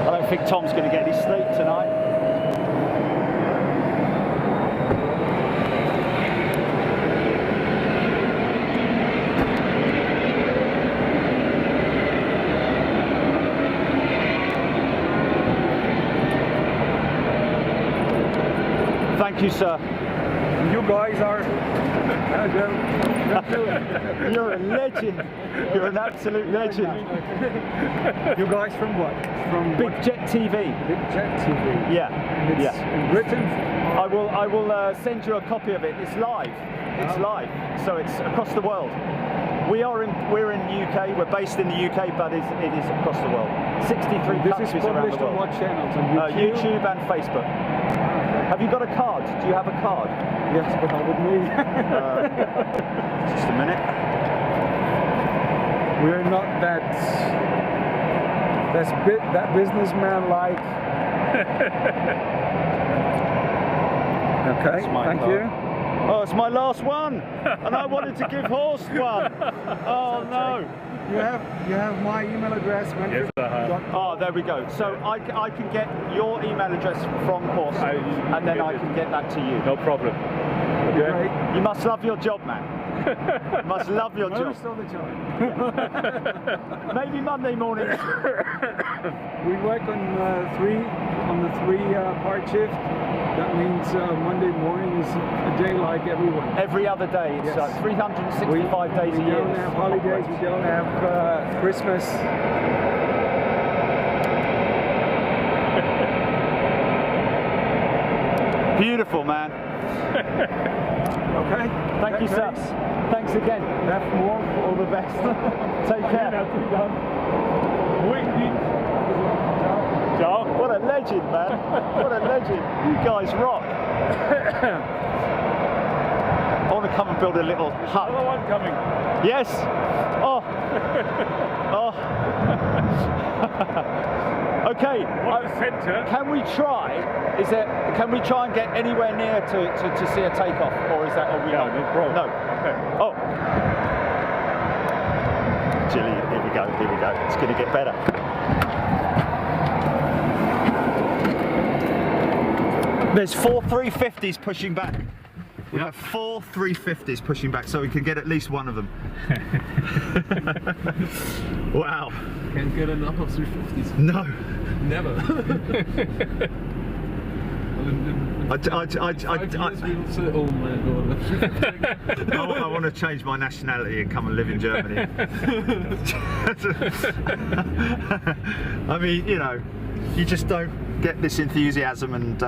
I don't think Tom's going to get any sleep tonight. Thank you, sir. You guys are... You're a legend. You're an absolute legend. You guys from what? From Big Jet TV. Big Jet TV. Yeah. It's Yeah. in Britain. I will send you a copy of it. It's live. It's live, so it's across the world. We're in the UK. We're based in the UK, but it is across the world. 63 This countries is around the published on world. what channels? On YouTube and Facebook. Have you got a card? Do you have a card? Yes, but not with me. Just a minute. We're not that businessman like. Okay, thank you. Oh, it's my last one, and I wanted to give Horst one. Oh no! You have my email address. Yes, I have. Oh, there we go. So I can get your email address from Horst, and then I can get that to you. No problem. Okay. You must love your job, man. You must love your job. Most of the time. Maybe Monday mornings. We work on the three part shift. That means Monday morning is a day like everyone. Every other day. It's Yes. 365 days a We year. don't have holidays. We don't have Christmas. Beautiful, man. Okay. Thank you, sir. Thanks again. Have more. All the best. Take care. Ciao. What a legend, man. What a legend. You guys rock. I want to come and build a little hut. Another one coming. Yes. Oh. Oh. Okay. What a centre. Can we try? Can we try and get anywhere near to see a takeoff, or is that? Are we Yeah, not? no problem. No. Okay. Oh. Jilly, here we go. Here we go. It's going to get better. There's 4 350s pushing back. We have 4 350s pushing back, so we can get at least one of them. Wow. Can't get enough of 350s. No. Never. I want to change my nationality and come and live in Germany. I mean, you know, you just don't get this enthusiasm and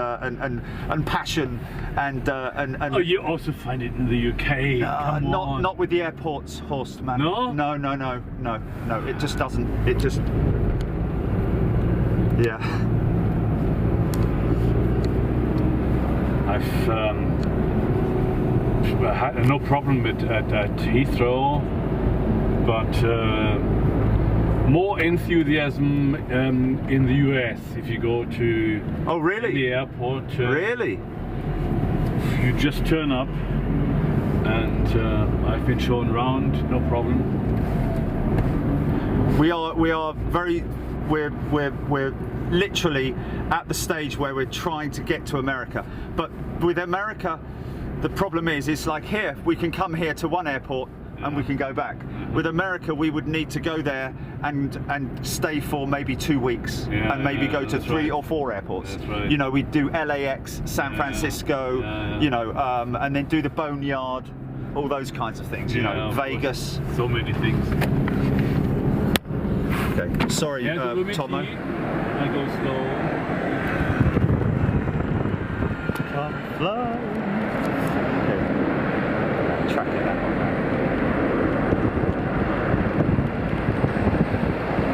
passion and oh, you also find it in the UK. Not with the airports, Horst, man. No? No. It just doesn't. It just. Yeah. I've had no problem at Heathrow, but more enthusiasm in the US if you go to the airport. Really? You just turn up, and I've been shown around, no problem. We're literally at the stage where we're trying to get to America. But with America, the problem is, it's like here, we can come here to one airport and we can go back. With America, we would need to go there and stay for maybe 2 weeks and maybe go to 3 or 4 airports. Right. You know, we'd do LAX, San Francisco, you know, and then do the Boneyard, all those kinds of things, you know, Vegas. So many things. Okay, sorry, Tomo. I go slow. Come fly. Okay. Tracking that one now.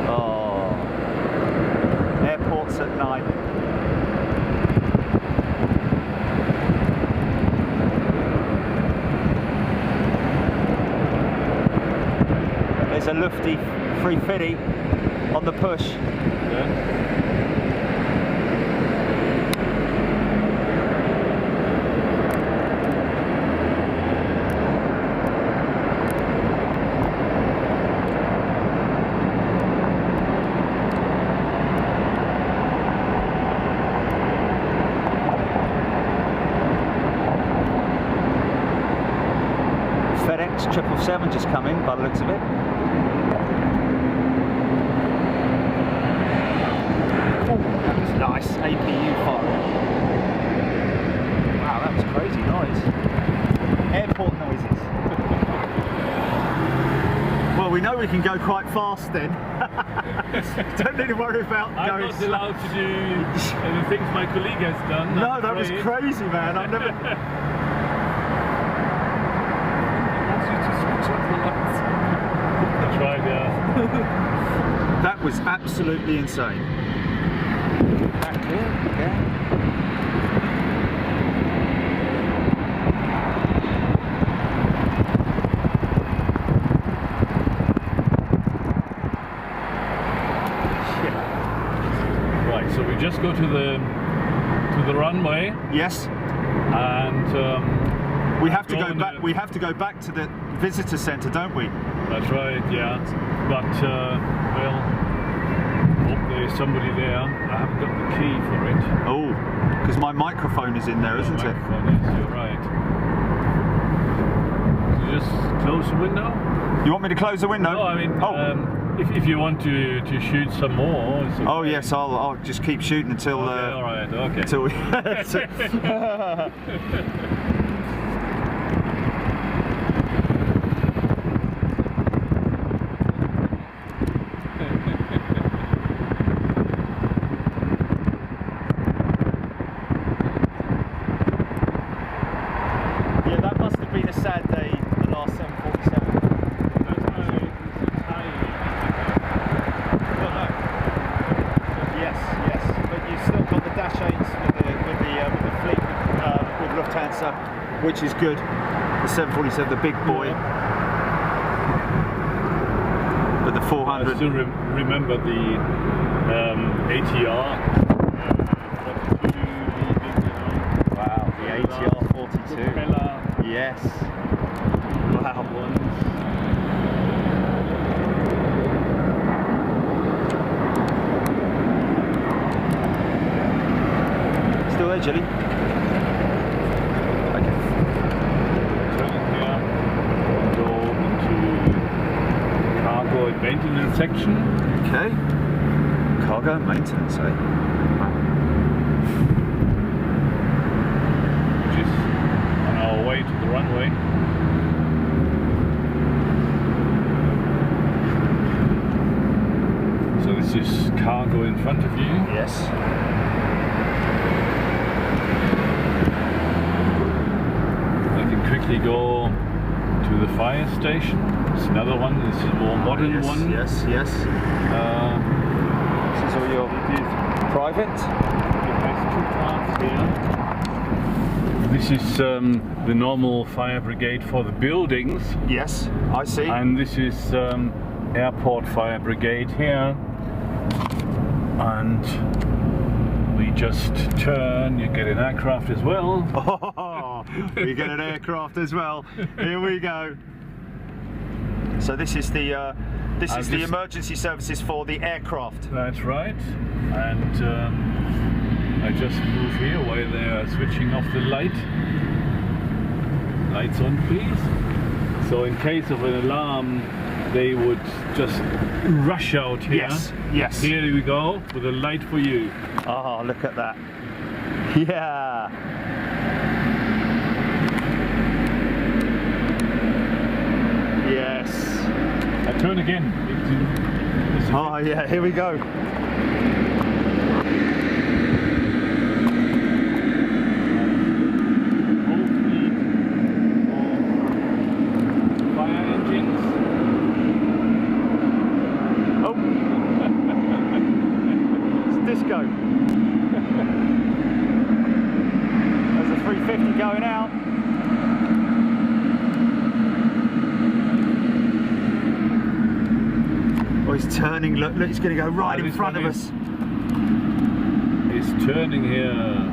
Oh. Airports at night. There's a lufty 350 on the push. FedEx 777 just come in by the looks of it. Nice APU firing. Wow, that was crazy noise. Airport noises. Well, we know we can go quite fast then. Don't need to worry about I'm going not allowed to do the things my colleague has done. No, that was crazy, man. I've never. That's right, yeah. That was absolutely insane. Back here, yeah. Right, so we just go to the runway. Yes. And we have to go back. We have to go back to the visitor centre, don't we? That's right, yeah. But well, hope there's somebody there. I haven't got the key for it. Oh, because my microphone is in there, isn't it? You're right. You just close the window. You want me to close the window? No, I mean, if you want to shoot some more. It's okay. Oh yes, I'll just keep shooting until. Okay, all right. Okay. Until we. Which is good. The 747, the big boy. But the 400. I still remember the ATR. Wow, the ATR 42. Yes. Wow. Still there, Jelly? Maintenance section. Okay. Cargo maintenance, eh? Yes. I can quickly go to the fire station. It's another one. This is a more modern yes, one. Yes, yes. This is all your private. It has two parts here. This is the normal fire brigade for the buildings. Yes, I see. And this is airport fire brigade here. And we just turn, you get an aircraft as well. Oh, we get an aircraft as well. Here we go. So this is the emergency services for the aircraft. That's right. And I just move here while they are switching off the light. Lights on, please. So in case of an alarm, they would just rush out here. Yes, yes. Here we go, with a light for you. Oh, look at that. Yeah. Yes. I turn again. Oh, yeah, here we go. Disco. There's a 350 going out. Oh, he's turning. Look, he's going to go right in front of us. He's turning here.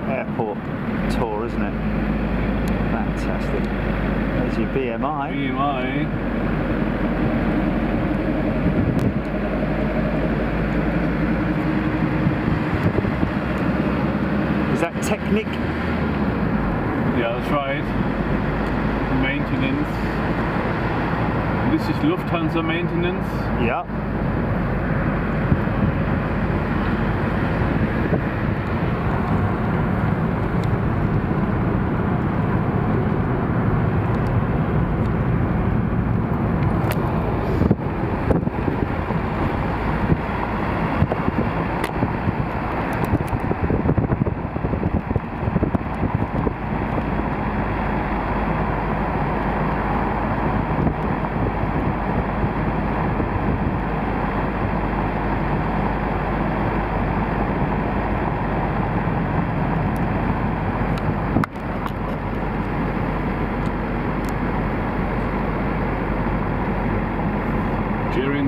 airport tour, isn't it? Fantastic. There's your BMI. Is that Technic? Yeah, that's right. Maintenance. This is Lufthansa maintenance. Yeah.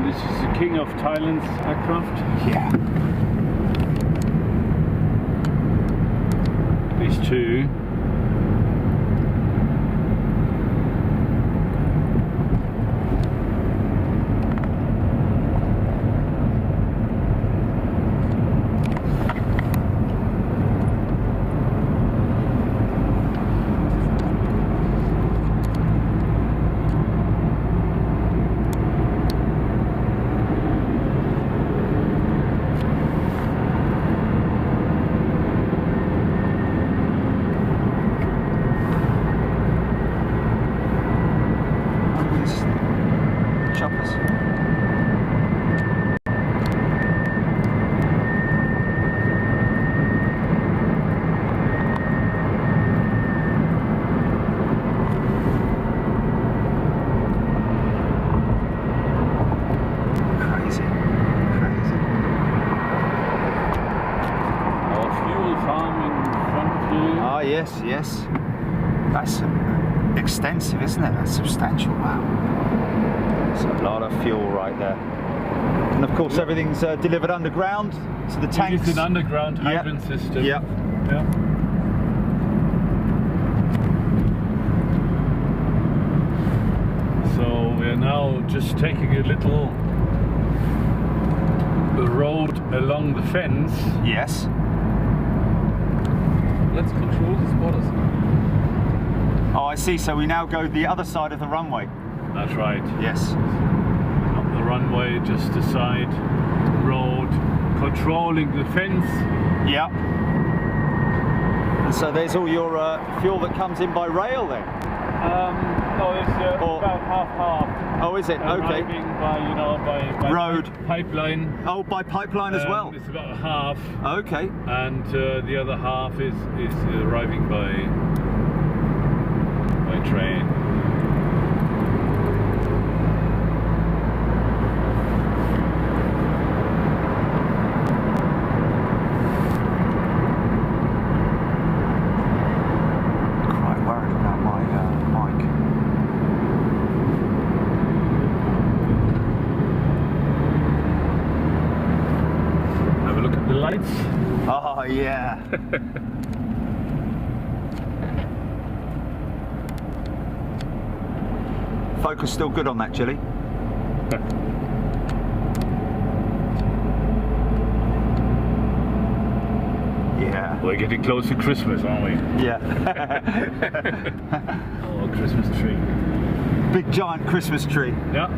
This is the king of Thailand's aircraft. Yeah. These two. Yes, yes. That's extensive, isn't it? That's substantial. Wow. It's a lot of fuel right there. And of course, everything's delivered underground to the tanks. It's an underground hydrant system. Yep. Yeah. So we're now just taking a little road along the fence. Yes. Let's control the spotters. Oh, I see. So we now go the other side of the runway. That's right. Yes. Not the runway, just the side road, controlling the fence. Yep. And so there's all your fuel that comes in by rail then? No, it's about half-half. Oh, is it? Okay. Arriving by, by road. Pipeline. Oh, by pipeline as well? It's about half. Okay. And the other half is arriving by train. Quite worried about my mic. Have a look at the lights. Oh, yeah. Focus still good on that, Chili? Yeah. We're getting close to Christmas, aren't we? Yeah. Oh, Christmas tree. Big giant Christmas tree. Yeah.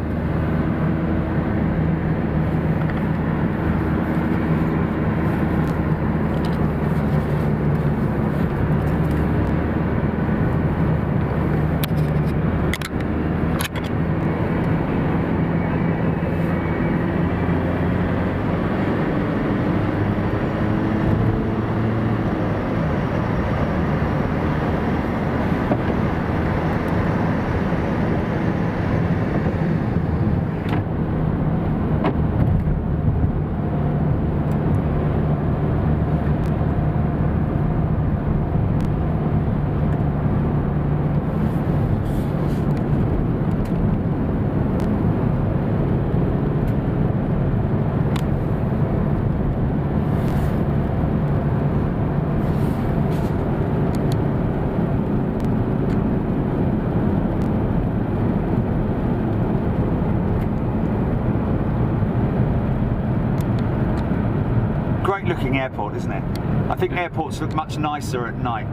Great looking airport, isn't it? I think airports look much nicer at night.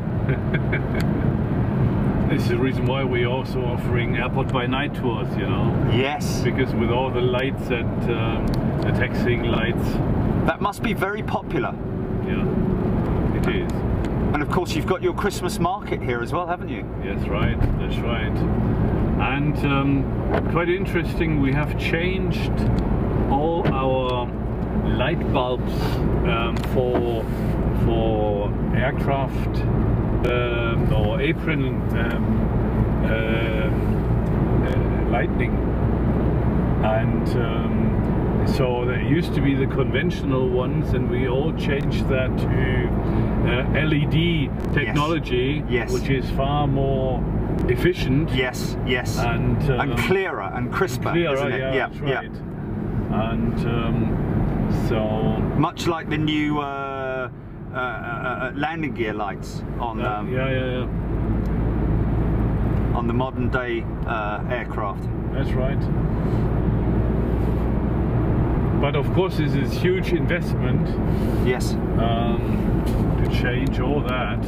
This is the reason why we're also offering airport by night tours, Yes. because with all the lights and the taxiing lights. That must be very popular. Yeah, it is. And of course you've got your Christmas market here as well, haven't you? Yes, right, that's right. And quite interesting, we have changed all our light bulbs for aircraft or apron lightning, and so there used to be the conventional ones, and we all changed that to LED technology, Yes. which is far more efficient. Yes, yes. And clearer and crisper, isn't it? Yeah, that's right. And so much like the new landing gear lights on on the modern day aircraft. That's right. But of course, this is huge investment. Yes. To change all that.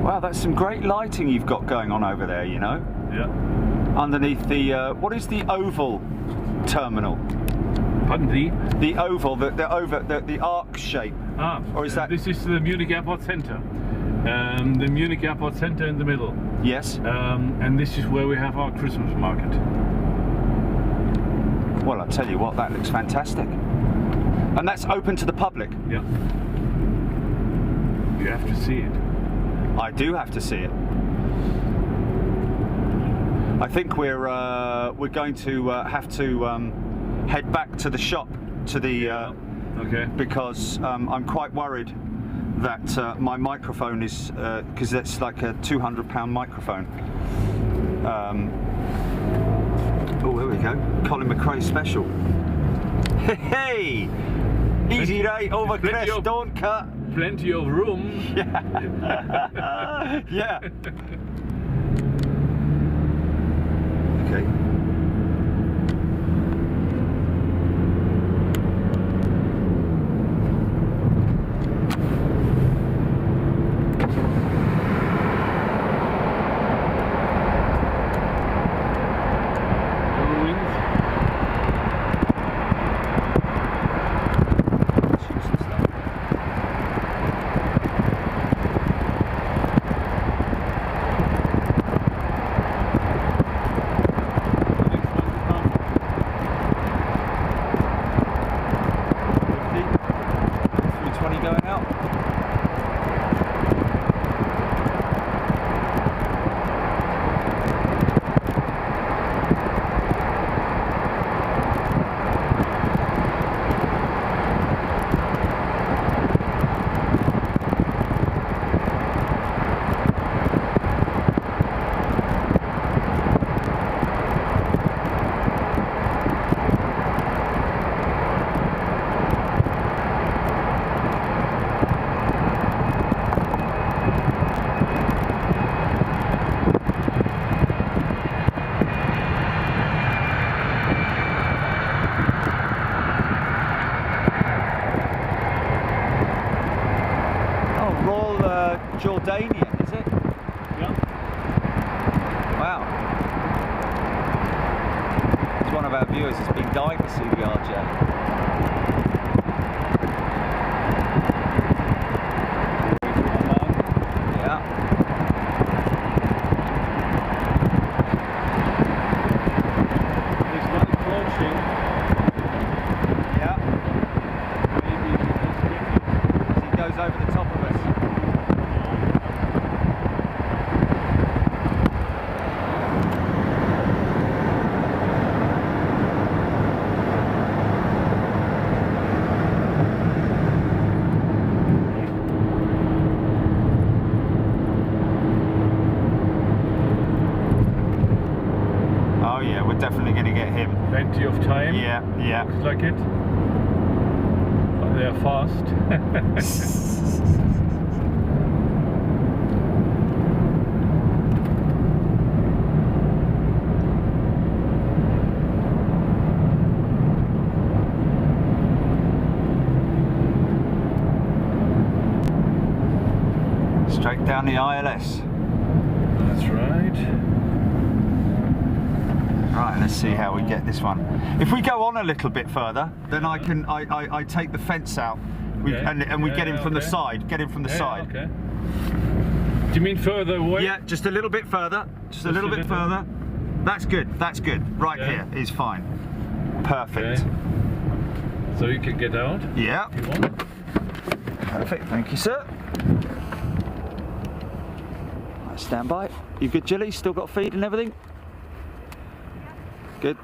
Wow, that's some great lighting you've got going on over there, Yeah. Underneath the, what is the oval terminal? Pardon the? The oval, the arc shape. Or is that? This is the Munich Airport Center. The Munich Airport Center in the middle. Yes. And this is where we have our Christmas market. Well, I'll tell you what, that looks fantastic. And that's open to the public? Yeah. You have to see it. I do have to see it. I think we're going to have to head back to the shop, to the Okay. because I'm quite worried that my microphone is, because it's like a £200 microphone. Oh, here we go. Colin McRae special. Hey! Easy right over crest, don't cut. Plenty of room. Yeah. Yeah. Okay. Jordanian, is it? Yeah. Wow. It's one of our viewers has been dying to see the RJ. Yeah. There's one approaching. Yeah. Maybe As he goes over the top of us. Definitely going to get him. plenty of time. Yeah, yeah. Looks like it. But they're fast. Straight down the ILS. That's right. Right, let's see how we get this one. If we go on a little bit further, then I can I take the fence out, and we get him from the side. Get him from the side. Okay. Do you mean further away? Yeah, just a little bit further. Just a little bit further. That's good. That's good. Right here is fine. Perfect. Okay. So you can get out. Yeah. If you want. Perfect. Thank you, sir. Right, stand by. You good, Jilly? Still got feed and everything? Good.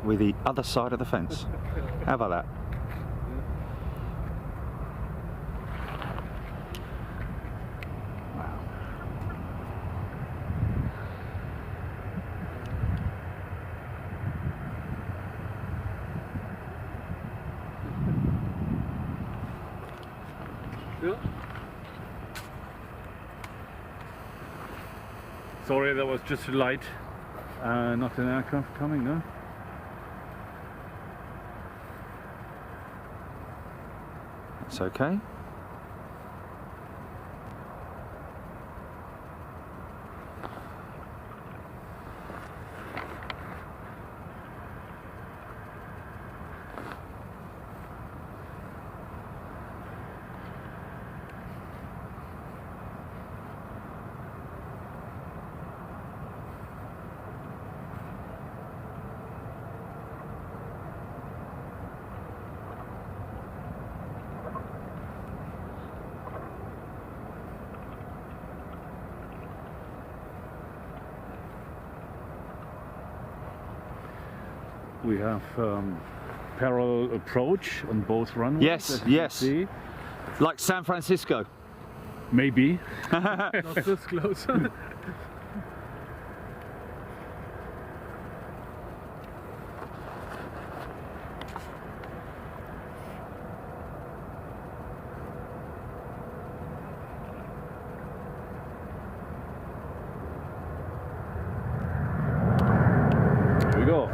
With the other side of the fence. How about that? Wow. Yeah. Sorry, that was just a light. Not an aircraft coming, no? It's okay. We have parallel approach on both runways. Yes, as you yes. see. Like San Francisco. Maybe. Not this close. Here we go.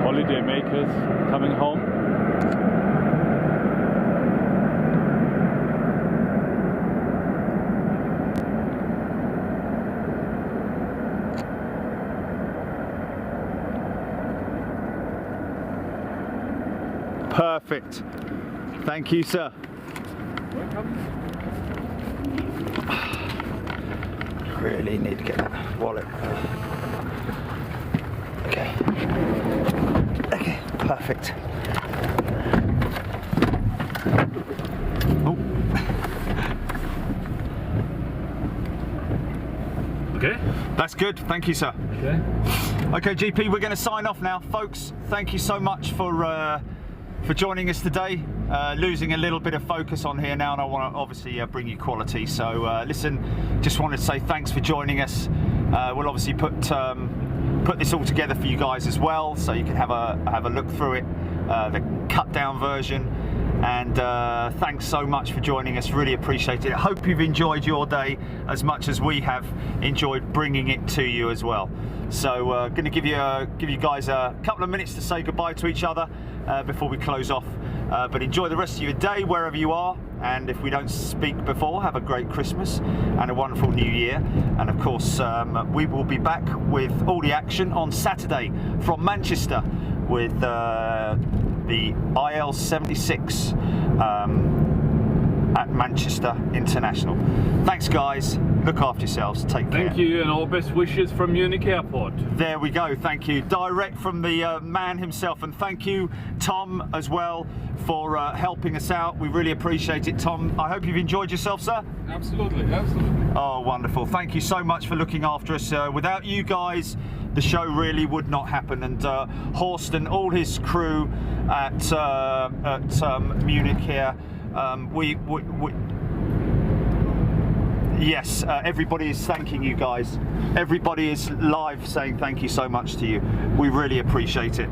Holiday makers coming home. Perfect. Thank you, sir. Welcome. Really need to get that wallet. Okay. Okay, perfect. Oh. Okay. That's good. Thank you, sir. Okay. Okay, GP, we're going to sign off now, folks. Thank you so much for joining us today. Losing a little bit of focus on here now, and I want to obviously bring you quality. So listen, just wanted to say thanks for joining us. We'll obviously put this all together for you guys as well, so you can have a look through it, the cut down version. And thanks so much for joining us. Really appreciate it. I hope you've enjoyed your day as much as we have enjoyed bringing it to you as well. So going to give you guys a couple of minutes to say goodbye to each other before we close off. But enjoy the rest of your day wherever you are. And if we don't speak before, have a great Christmas and a wonderful New Year. And of course, we will be back with all the action on Saturday from Manchester with the IL-76 at Manchester International. Thanks, guys. Look after yourselves. Take care. Thank you, and all best wishes from Munich Airport. There we go. Thank you. Direct from the man himself. And thank you, Tom, as well, for helping us out. We really appreciate it, Tom. I hope you've enjoyed yourself, sir. Absolutely, absolutely. Oh, wonderful. Thank you so much for looking after us. Without you guys, the show really would not happen. And Horst and all his crew at Munich here, yes, everybody is thanking you guys. Everybody is live saying thank you so much to you. We really appreciate it.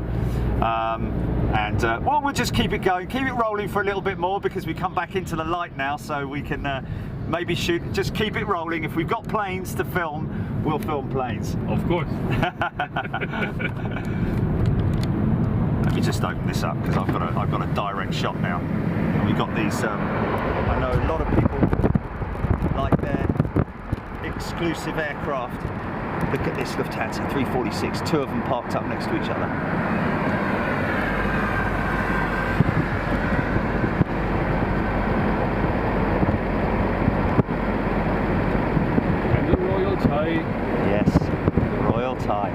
Well, we'll just keep it going, keep it rolling for a little bit more, because we come back into the light now, so we can maybe shoot, just keep it rolling. If we've got planes to film, we'll film planes. Of course. Let me just open this up, because I've got a direct shot now. And we've got these, I know a lot of people like their exclusive aircraft. Look at this Lufthansa 346, two of them parked up next to each other. And the Royal Thai. Yes, the Royal Thai.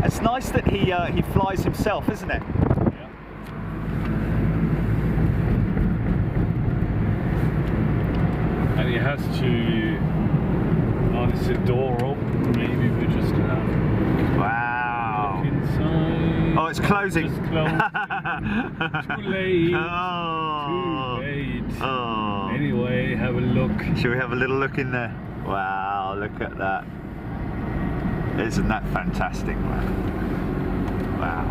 It's nice that he flies himself, isn't it? Yeah. And he has to. Oh, this is a door open. Maybe we just have. Wow. Look inside. Oh, it's closing. Just closing. Too late. Oh. Too late. Oh. Anyway, have a look. Shall we have a little look in there? Wow, look at that. Isn't that fantastic, man? Wow.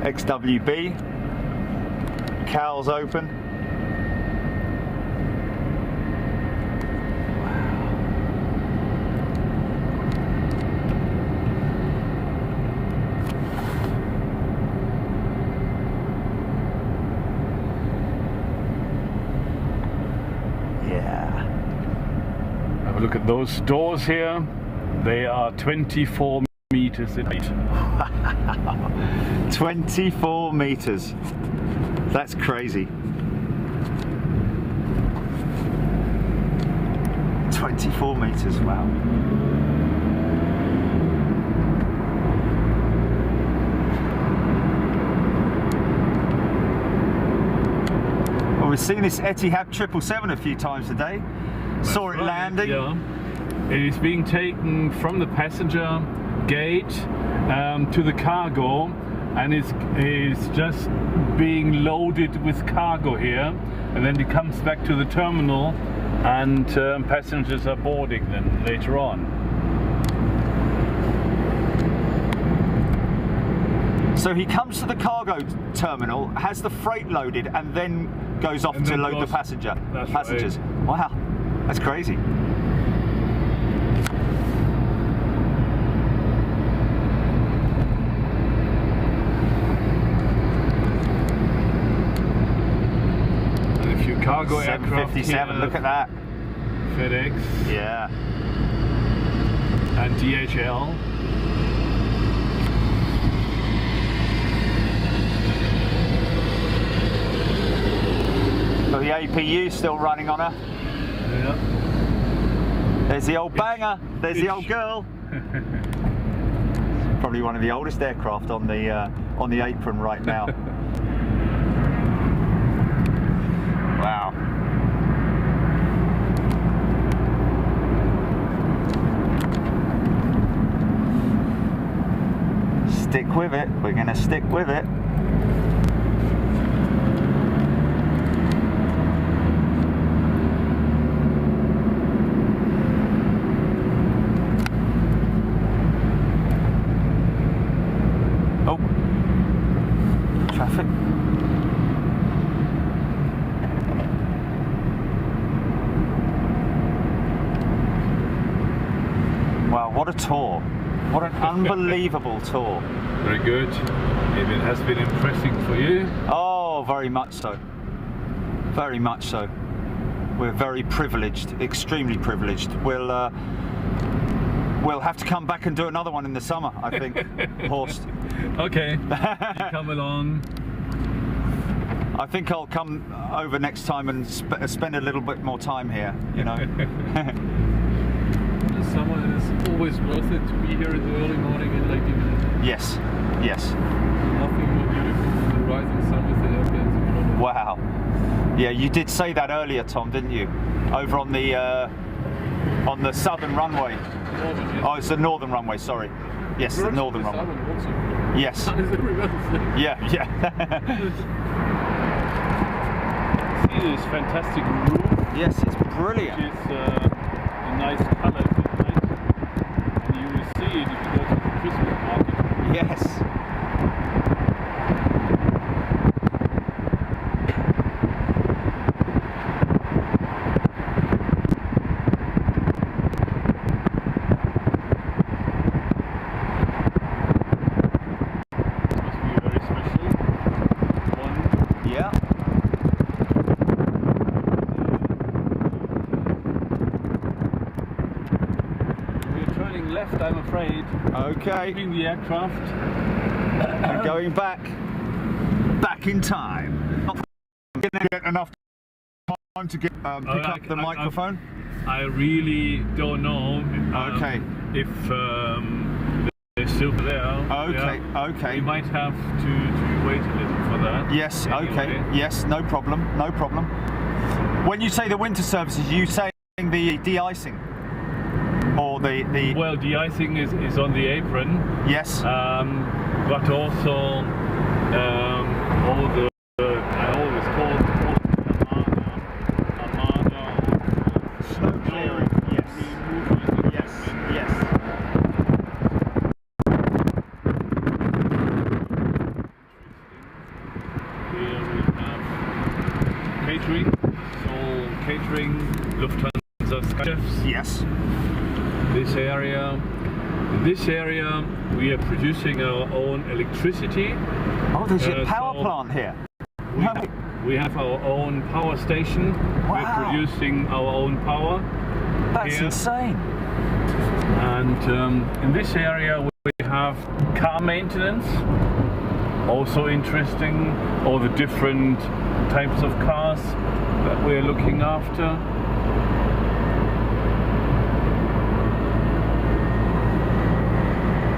XWB. Cowls open. Look at those doors here. They are 24 meters in height. 24 meters. That's crazy. 24 meters, wow. Well, we've seen this Etihad 777 a few times today. Saw it landing. Yeah. It is being taken from the passenger gate to the cargo, and it's just being loaded with cargo here, and then it comes back to the terminal, and passengers are boarding then later on. So he comes to the cargo terminal, has the freight loaded, and then goes off to load the passengers. Right. Wow, that's crazy. Cargo aircraft 757, look at that. FedEx. Yeah. And DHL. Got the APU still running on her. Yeah. There's the old banger. There's the old girl. Probably one of the oldest aircraft on the apron right now. Wow. Stick with it. We're going to stick with it. Oh. Traffic. Wow, what a tour. What an unbelievable tour. Very good. If it has been impressive for you. Oh, very much so. Very much so. We're very privileged, extremely privileged. We'll have to come back and do another one in the summer, I think, Horst. Okay, you come along. I think I'll come over next time and spend a little bit more time here, you know. The summer is always worth it to be here in the early morning in Lake Munich. Yes, yes. Nothing more beautiful than the rising sun with the airplanes in front of you. Wow. Yeah, you did say that earlier, Tom, didn't you? Over on the southern runway. Northern, yes. Oh, it's the northern runway. Sorry. Yes, the northern runway. Southern also. Yes. Sun is everywhere the same. Yeah, yeah. See this fantastic roof? Yes, it's brilliant. Which is a nice color tonight. And you will see it if you go to the Christmas market. Yes. Must be a very special one. Yeah. We're turning left, I'm afraid. Okay. Leaving the aircraft. And going back in time. I'm gonna get enough time to get pick up the microphone. I really don't know. Okay. If they're still there. Okay. Yeah. Okay. We might have to wait a little for that. Yes. Anyway. Okay. Yes. No problem. No problem. When you say the winter services, you saying the de-icing or the Well, de-icing is on the apron. yes. But also all the I always call it armada Snow clearing. Yes. Yes. Yes. Here we have catering, so catering, Lufthansa Sky Chefs. Yes. This area, we are producing our own electricity. Oh, there's a power so plant here. We, We have our own power station. Wow. We're producing our own power. That's here. insane. And in this area we have car maintenance. Also interesting, all the different types of cars that we're looking after.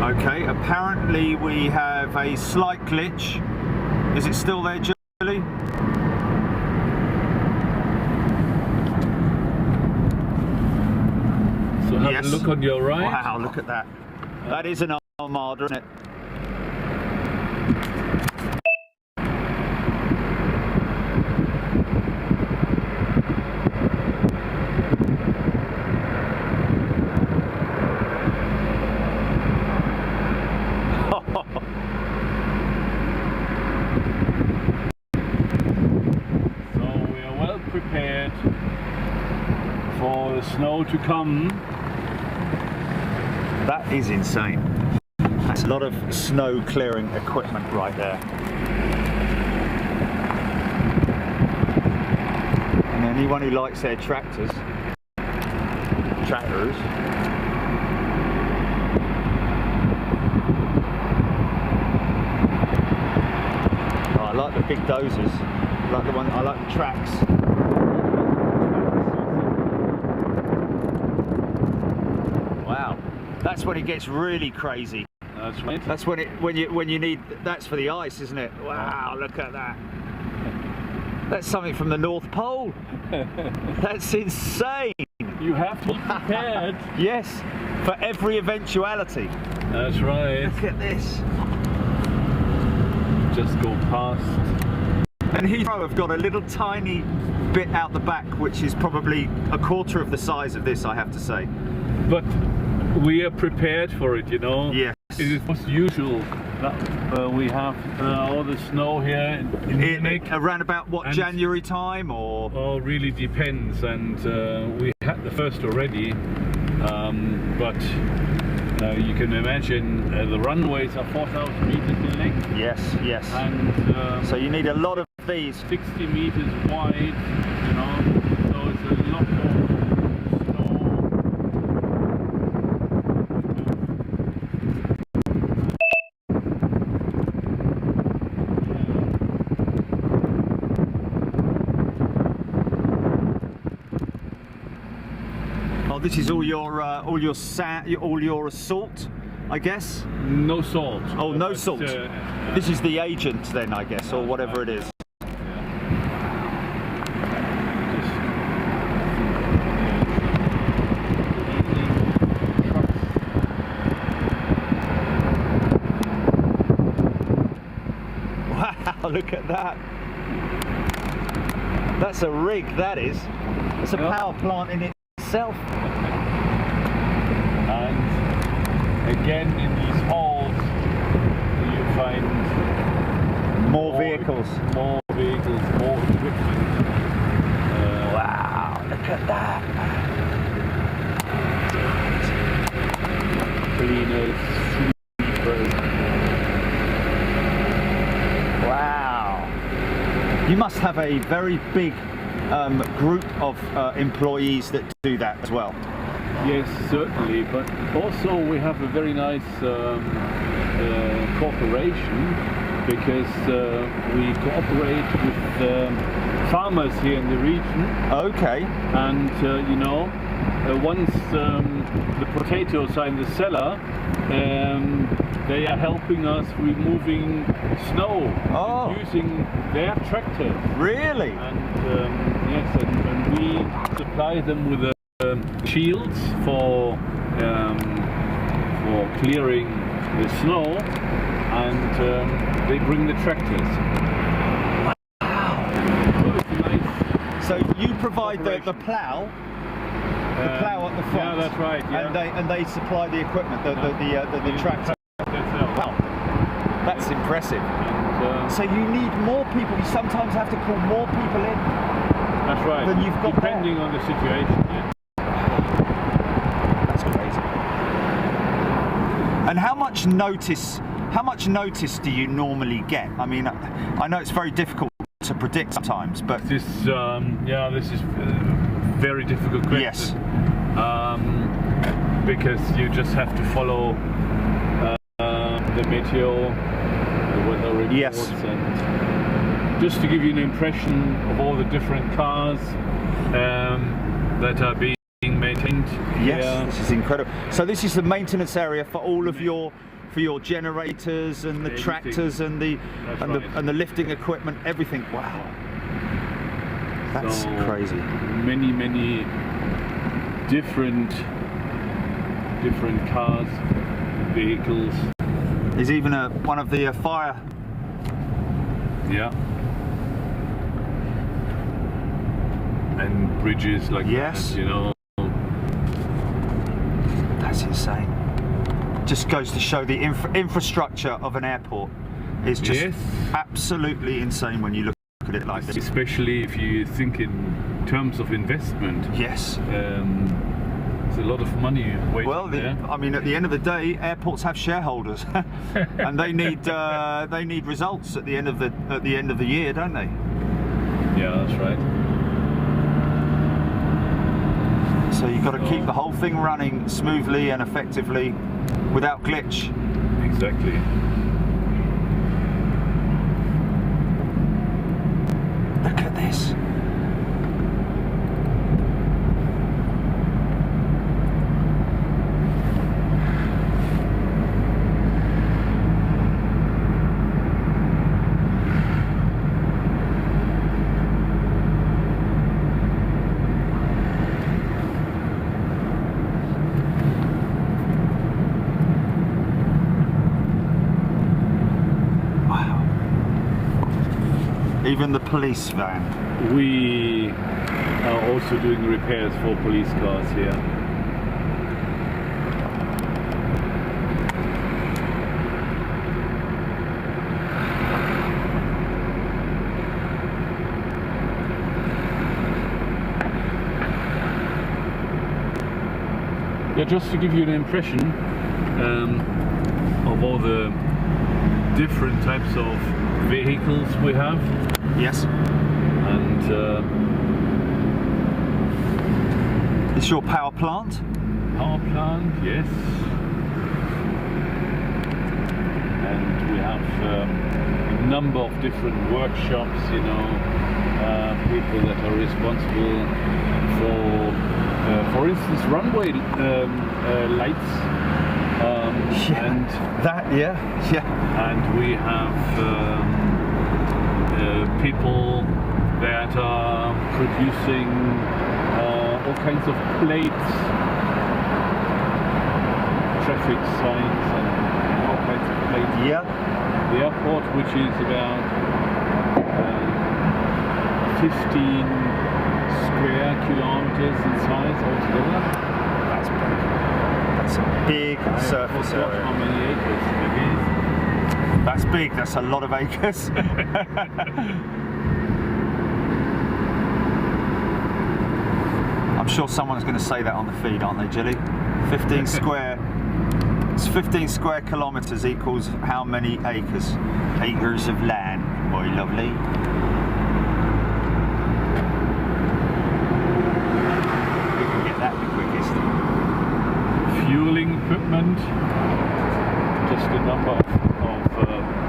Okay, apparently we have a slight glitch. Is it still there, Julie? So have Yes. a look on your right. Wow, look at that. That is an Armada, isn't it? So we are well prepared for the snow to come. That is insane. That's a lot of snow clearing equipment right there. And anyone who likes their tractors. Oh, I like the big dozers. I like the tracks. Wow. That's when it gets really crazy. That's right. That's when you need. That's for the ice, isn't it? Wow, look at that. That's something from the North Pole. That's insane. You have to be prepared. Yes, for every eventuality. That's right. Look at this. Just go past. And Heathrow have got a little tiny bit out the back, which is probably a quarter of the size of this, I have to say. But we are prepared for it, you know. Yes. It is most usual that we have all the snow here in Munich. Around about what, And- January time or? Well, really depends, and we had the first already, but you can imagine the runways are 4,000 meters in length. Yes, yes. And So you need a lot of these. 60 meters wide, you know, so it's a lot of snow. Oh, this is all your sand, all your salt, I guess. No salt. Oh, no But, salt. This is the agent then, I guess, or whatever it is. Wow, look at that. That's a rig, that is. It's a Yeah. power plant in itself. And again, in these halls, you find More vehicles. more equipment. Wow, look at that. Cleaners, sweepers. Wow. You must have a very big group of employees that do that as well. Yes, certainly, but also we have a very nice cooperation, because we cooperate with farmers here in the region. Okay. And you know, once the potatoes are in the cellar, they are helping us removing snow using their tractors. Really? And yes, and we supply them with shields for clearing the snow, and they bring the tractors. So it's nice. So you provide the plough. The plough at the front. Yeah, that's right. Yeah. And they supply the equipment, the tractor. Wow, that's impressive. And, So you need more people. You sometimes have to call more people in. that's right. Then you've got depending on the situation. Yeah. That's crazy. And how much notice do you normally get? I mean, I know it's very difficult to predict sometimes, but this is very difficult question. yes, because you just have to follow the meteo, the weather reports, Yes. and just to give you an impression of all the different cars that are being maintained. yes, here. this is incredible. So this is the maintenance area for all of your generators and the Everything. tractors and the That's and the lifting equipment, everything. Wow, that's So, crazy. Many different cars, vehicles. There's even one of the fire. Yeah. And bridges like Yes. that, you know. That's insane. Just goes to show the infrastructure of an airport is just Yes. absolutely insane when you look at it like this. Especially if you think in terms of investment. Yes. There's a lot of money waiting Well, there. I mean, at the end of the day, airports have shareholders, and they need results at the end of the year, don't they? Yeah, that's right. So you've got to keep the whole thing running smoothly and effectively, without glitch. Exactly. Look at this. Even the police van. We are also doing repairs for police cars here. Yeah, just to give you an impression of all the different types of vehicles we have. Yes. And It's your power plant. power plant, yes. And we have a number of different workshops, you know, people that are responsible for instance, runway lights. And And we have people that are producing all kinds of plates, traffic signs, and all kinds of plates. Yeah. The airport, which is about 15 square kilometers in size altogether. That's big. That's a big surface I forgot area. how many acres it is. That's big. That's a lot of acres. I'm sure someone's going to say that on the feed, aren't they, Jilly? 15 square. It's 15 square kilometers equals how many acres? Acres of land. Boy, lovely. We can get that the quickest. Fueling equipment, just a number of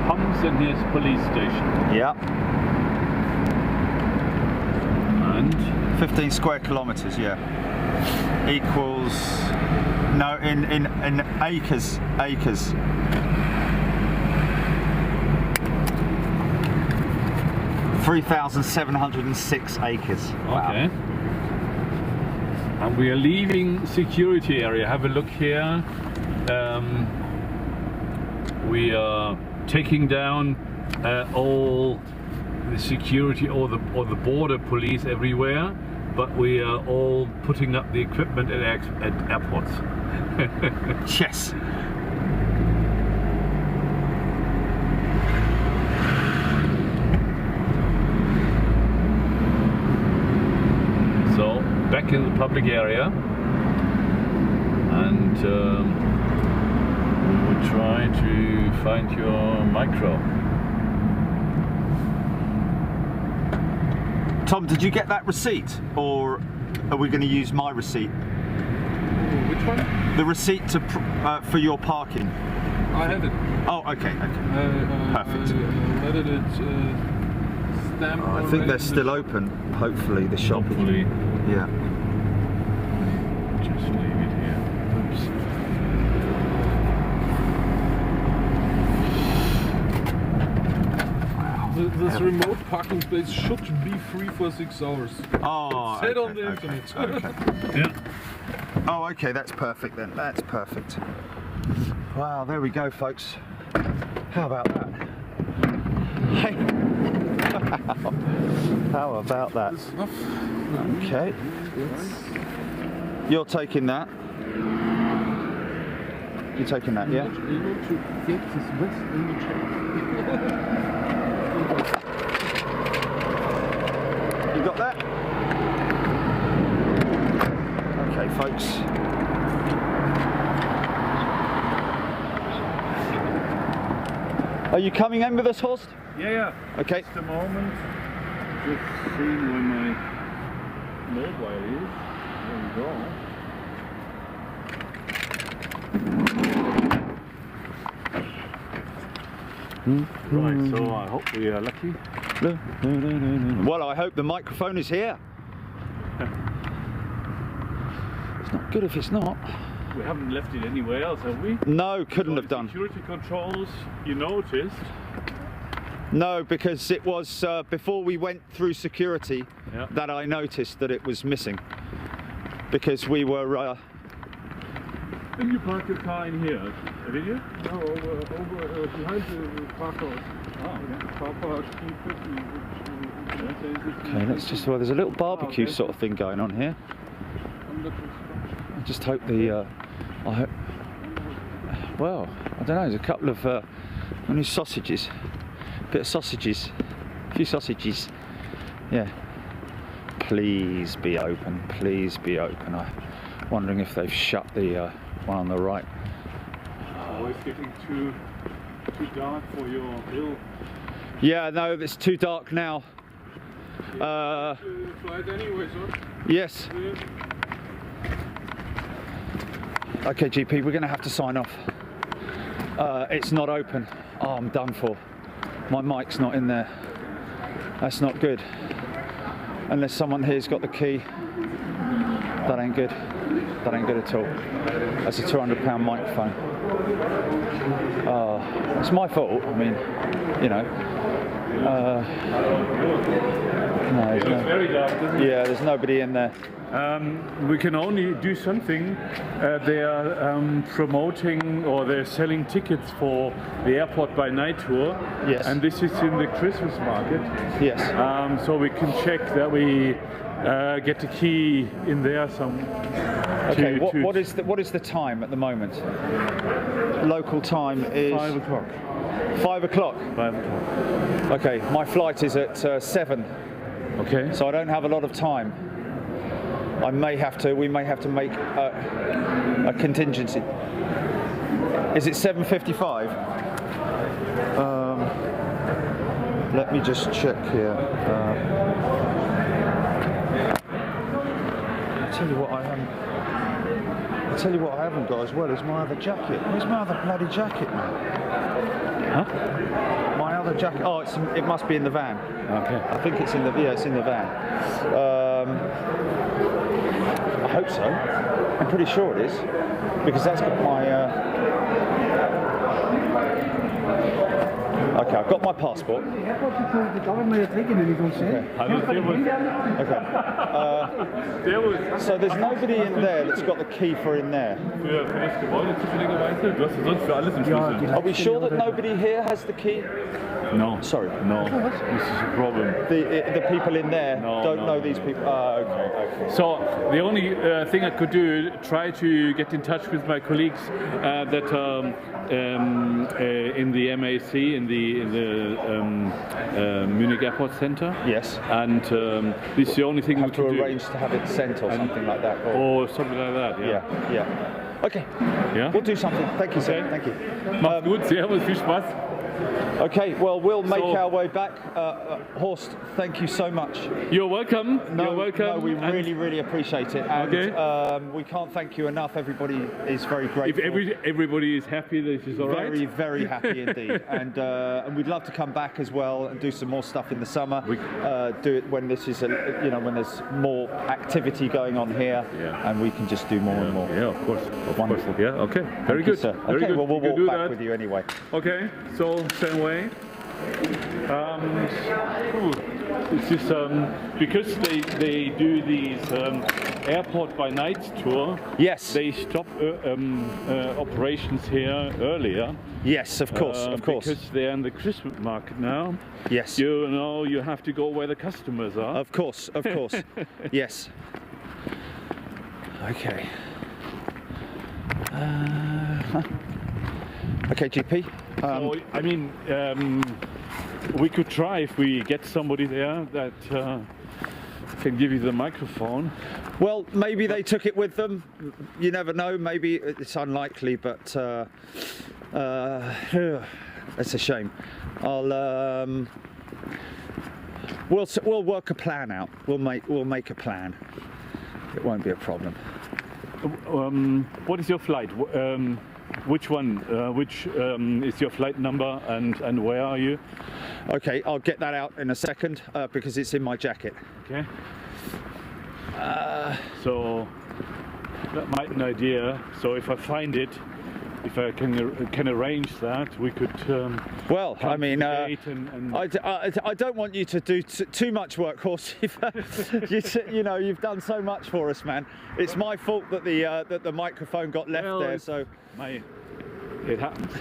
pumps, and here's police station. Yeah. And 15 square kilometers, yeah. Equals, no, in acres. 3,706 acres. Wow. okay. And we are leaving security area. Have a look here. We are taking down all the security or the border police everywhere, but we are all putting up the equipment at airports. Yes. So back in the public area, and we will try to find your micro. Tom, did you get that receipt, or are we going to use my receipt? Which one? The receipt to for your parking. I have it. Oh, okay. Perfect. Let it stamp. I think they're still open. Hopefully, the shop. Hopefully. Yeah. Just leave it here. Oops. This remote parking space should be free for 6 hours. Oh, Said okay, on the internet. Okay. Yeah. Oh, okay, that's perfect then. That's perfect. Wow, there we go, folks. How about that? Hey. How about that? Okay. You're taking that. You're taking that, yeah? Able to get this vest in the chair. You got that? Okay, folks. Are you coming in with us, Horst? Yeah. Okay. Just a moment. Just seeing where my mobile is. There we go. Right, so I hope we are lucky. Well, I hope the microphone is here. It's not good if it's not. We haven't left it anywhere else, have we? No, couldn't have done. Security controls, you noticed? No, because it was before we went through security Yeah. that I noticed that it was missing. Because we were... Didn't you park your car in here? Did you? No, over behind the park house. Oh, Car park, Okay, let's just... Well, there's a little barbecue sort of thing going on here. under construction. I just hope the... well, I don't know, there's a couple of only sausages. A bit of sausages. A few sausages. Yeah. Please be open. Please be open. I'm wondering if they've shut the one on the right. Oh, it's getting too dark for your hill. Yeah, no, it's too dark now. Flight anyway, so. Yes. Okay, GP, we're going to have to sign off. It's not open. Oh, I'm done for. My mic's not in there. That's not good. Unless someone here's got the key. That ain't good. That ain't good at all. That's a £200 microphone. It's my fault. I mean, you know. No, It's very dark, isn't it? yeah, there's nobody in there. We can only do something. They are promoting, or they're selling tickets for the airport by night tour. Yes. And this is in the Christmas market. Yes. So we can check that we get the key in there. Okay. What is the time at the moment? Local time is 5 o'clock. 5 o'clock. 5 o'clock. Okay. My flight is at 7, Okay. so I don't have a lot of time. We may have to make a contingency. Is it 7:55? Let me just check here. I'll tell you what I haven't got as well is my other jacket. Where's my other bloody jacket, man? Huh? My other jacket. Oh, it must be in the van. Okay. I think it's in the it's in the van. I hope so. I'm pretty sure it is, because that's got my. Okay, I've got my passport. Okay. So there's nobody in there that's got the key for in there. Für das Gebäude zufälligerweise? Du hast ja sonst für alles einen Schlüssel. Are we sure that nobody here has the key? No. Sorry. No. This is a problem. The people in there don't know these people. Okay. So the only thing I could do, try to get in touch with my colleagues that in the MAC, in the Munich Airport Center. Yes. And this is the only thing we To can do. arrange to have it sent or something like that. Or something like that. Yeah. Yeah. Okay. Yeah? We'll do something. Thank you, sir. Okay. Thank you. Macht's gut. Servus. Viel Spaß. Okay, well, we'll make our way back. Horst, thank you so much. You're welcome. No, You're welcome. No, we really appreciate it. And Okay. we can't thank you enough. Everybody is very grateful. If everybody is happy, this is all right. Very, very happy indeed. And we'd love to come back as well and do some more stuff in the summer. Do it when this is, when there's more activity going on here, and we can just do more and more. Yeah, of course. Wonderful. Yeah, okay. Very Thank good. you, sir. Very Okay, good. well, we'll You walk do back that. with you anyway. Okay, so same way. It's just because they do these airport by night tour. Yes. They stop operations here earlier. Yes, of course, of course. Because they're in the Christmas market now. Yes. You know, you have to go where the customers are. Of course, of course. Yes. Okay. Okay, GP. So, I mean, we could try if we get somebody there that can give you the microphone. Well, maybe they took it with them. You never know. Maybe it's unlikely, but it's a shame. We'll work a plan out. We'll make a plan. It won't be a problem. What is your flight? Which one? Which is your flight number and where are you? Okay, I'll get that out in a second because it's in my jacket. Okay. So that might be an idea. So if I find it, if I can arrange that, we could. Well, I mean, I don't want you to do too much work, Horst. You've done so much for us, man. It's my fault that the microphone got left there. So it happens.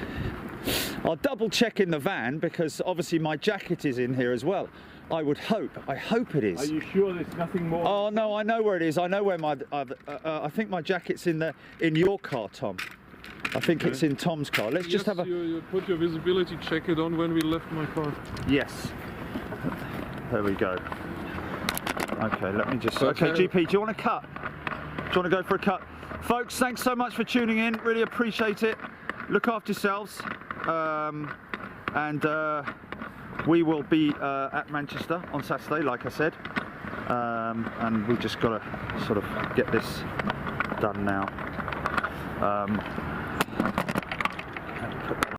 I'll double check in the van because obviously my jacket is in here as well. I hope it is. Are you sure there's nothing more? Oh no, I know where it is. I know where my. I think my jacket's in your car, Tom. I think it's in Tom's car. Let's just have a. You put your visibility jacket on when we left my car. Yes. There we go. Okay, let me just. Okay, GP, do you want to cut? Do you want to go for a cut? Folks, thanks so much for tuning in. Really appreciate it. Look after yourselves. And we will be at Manchester on Saturday, like I said. And we've just got to sort of get this done now.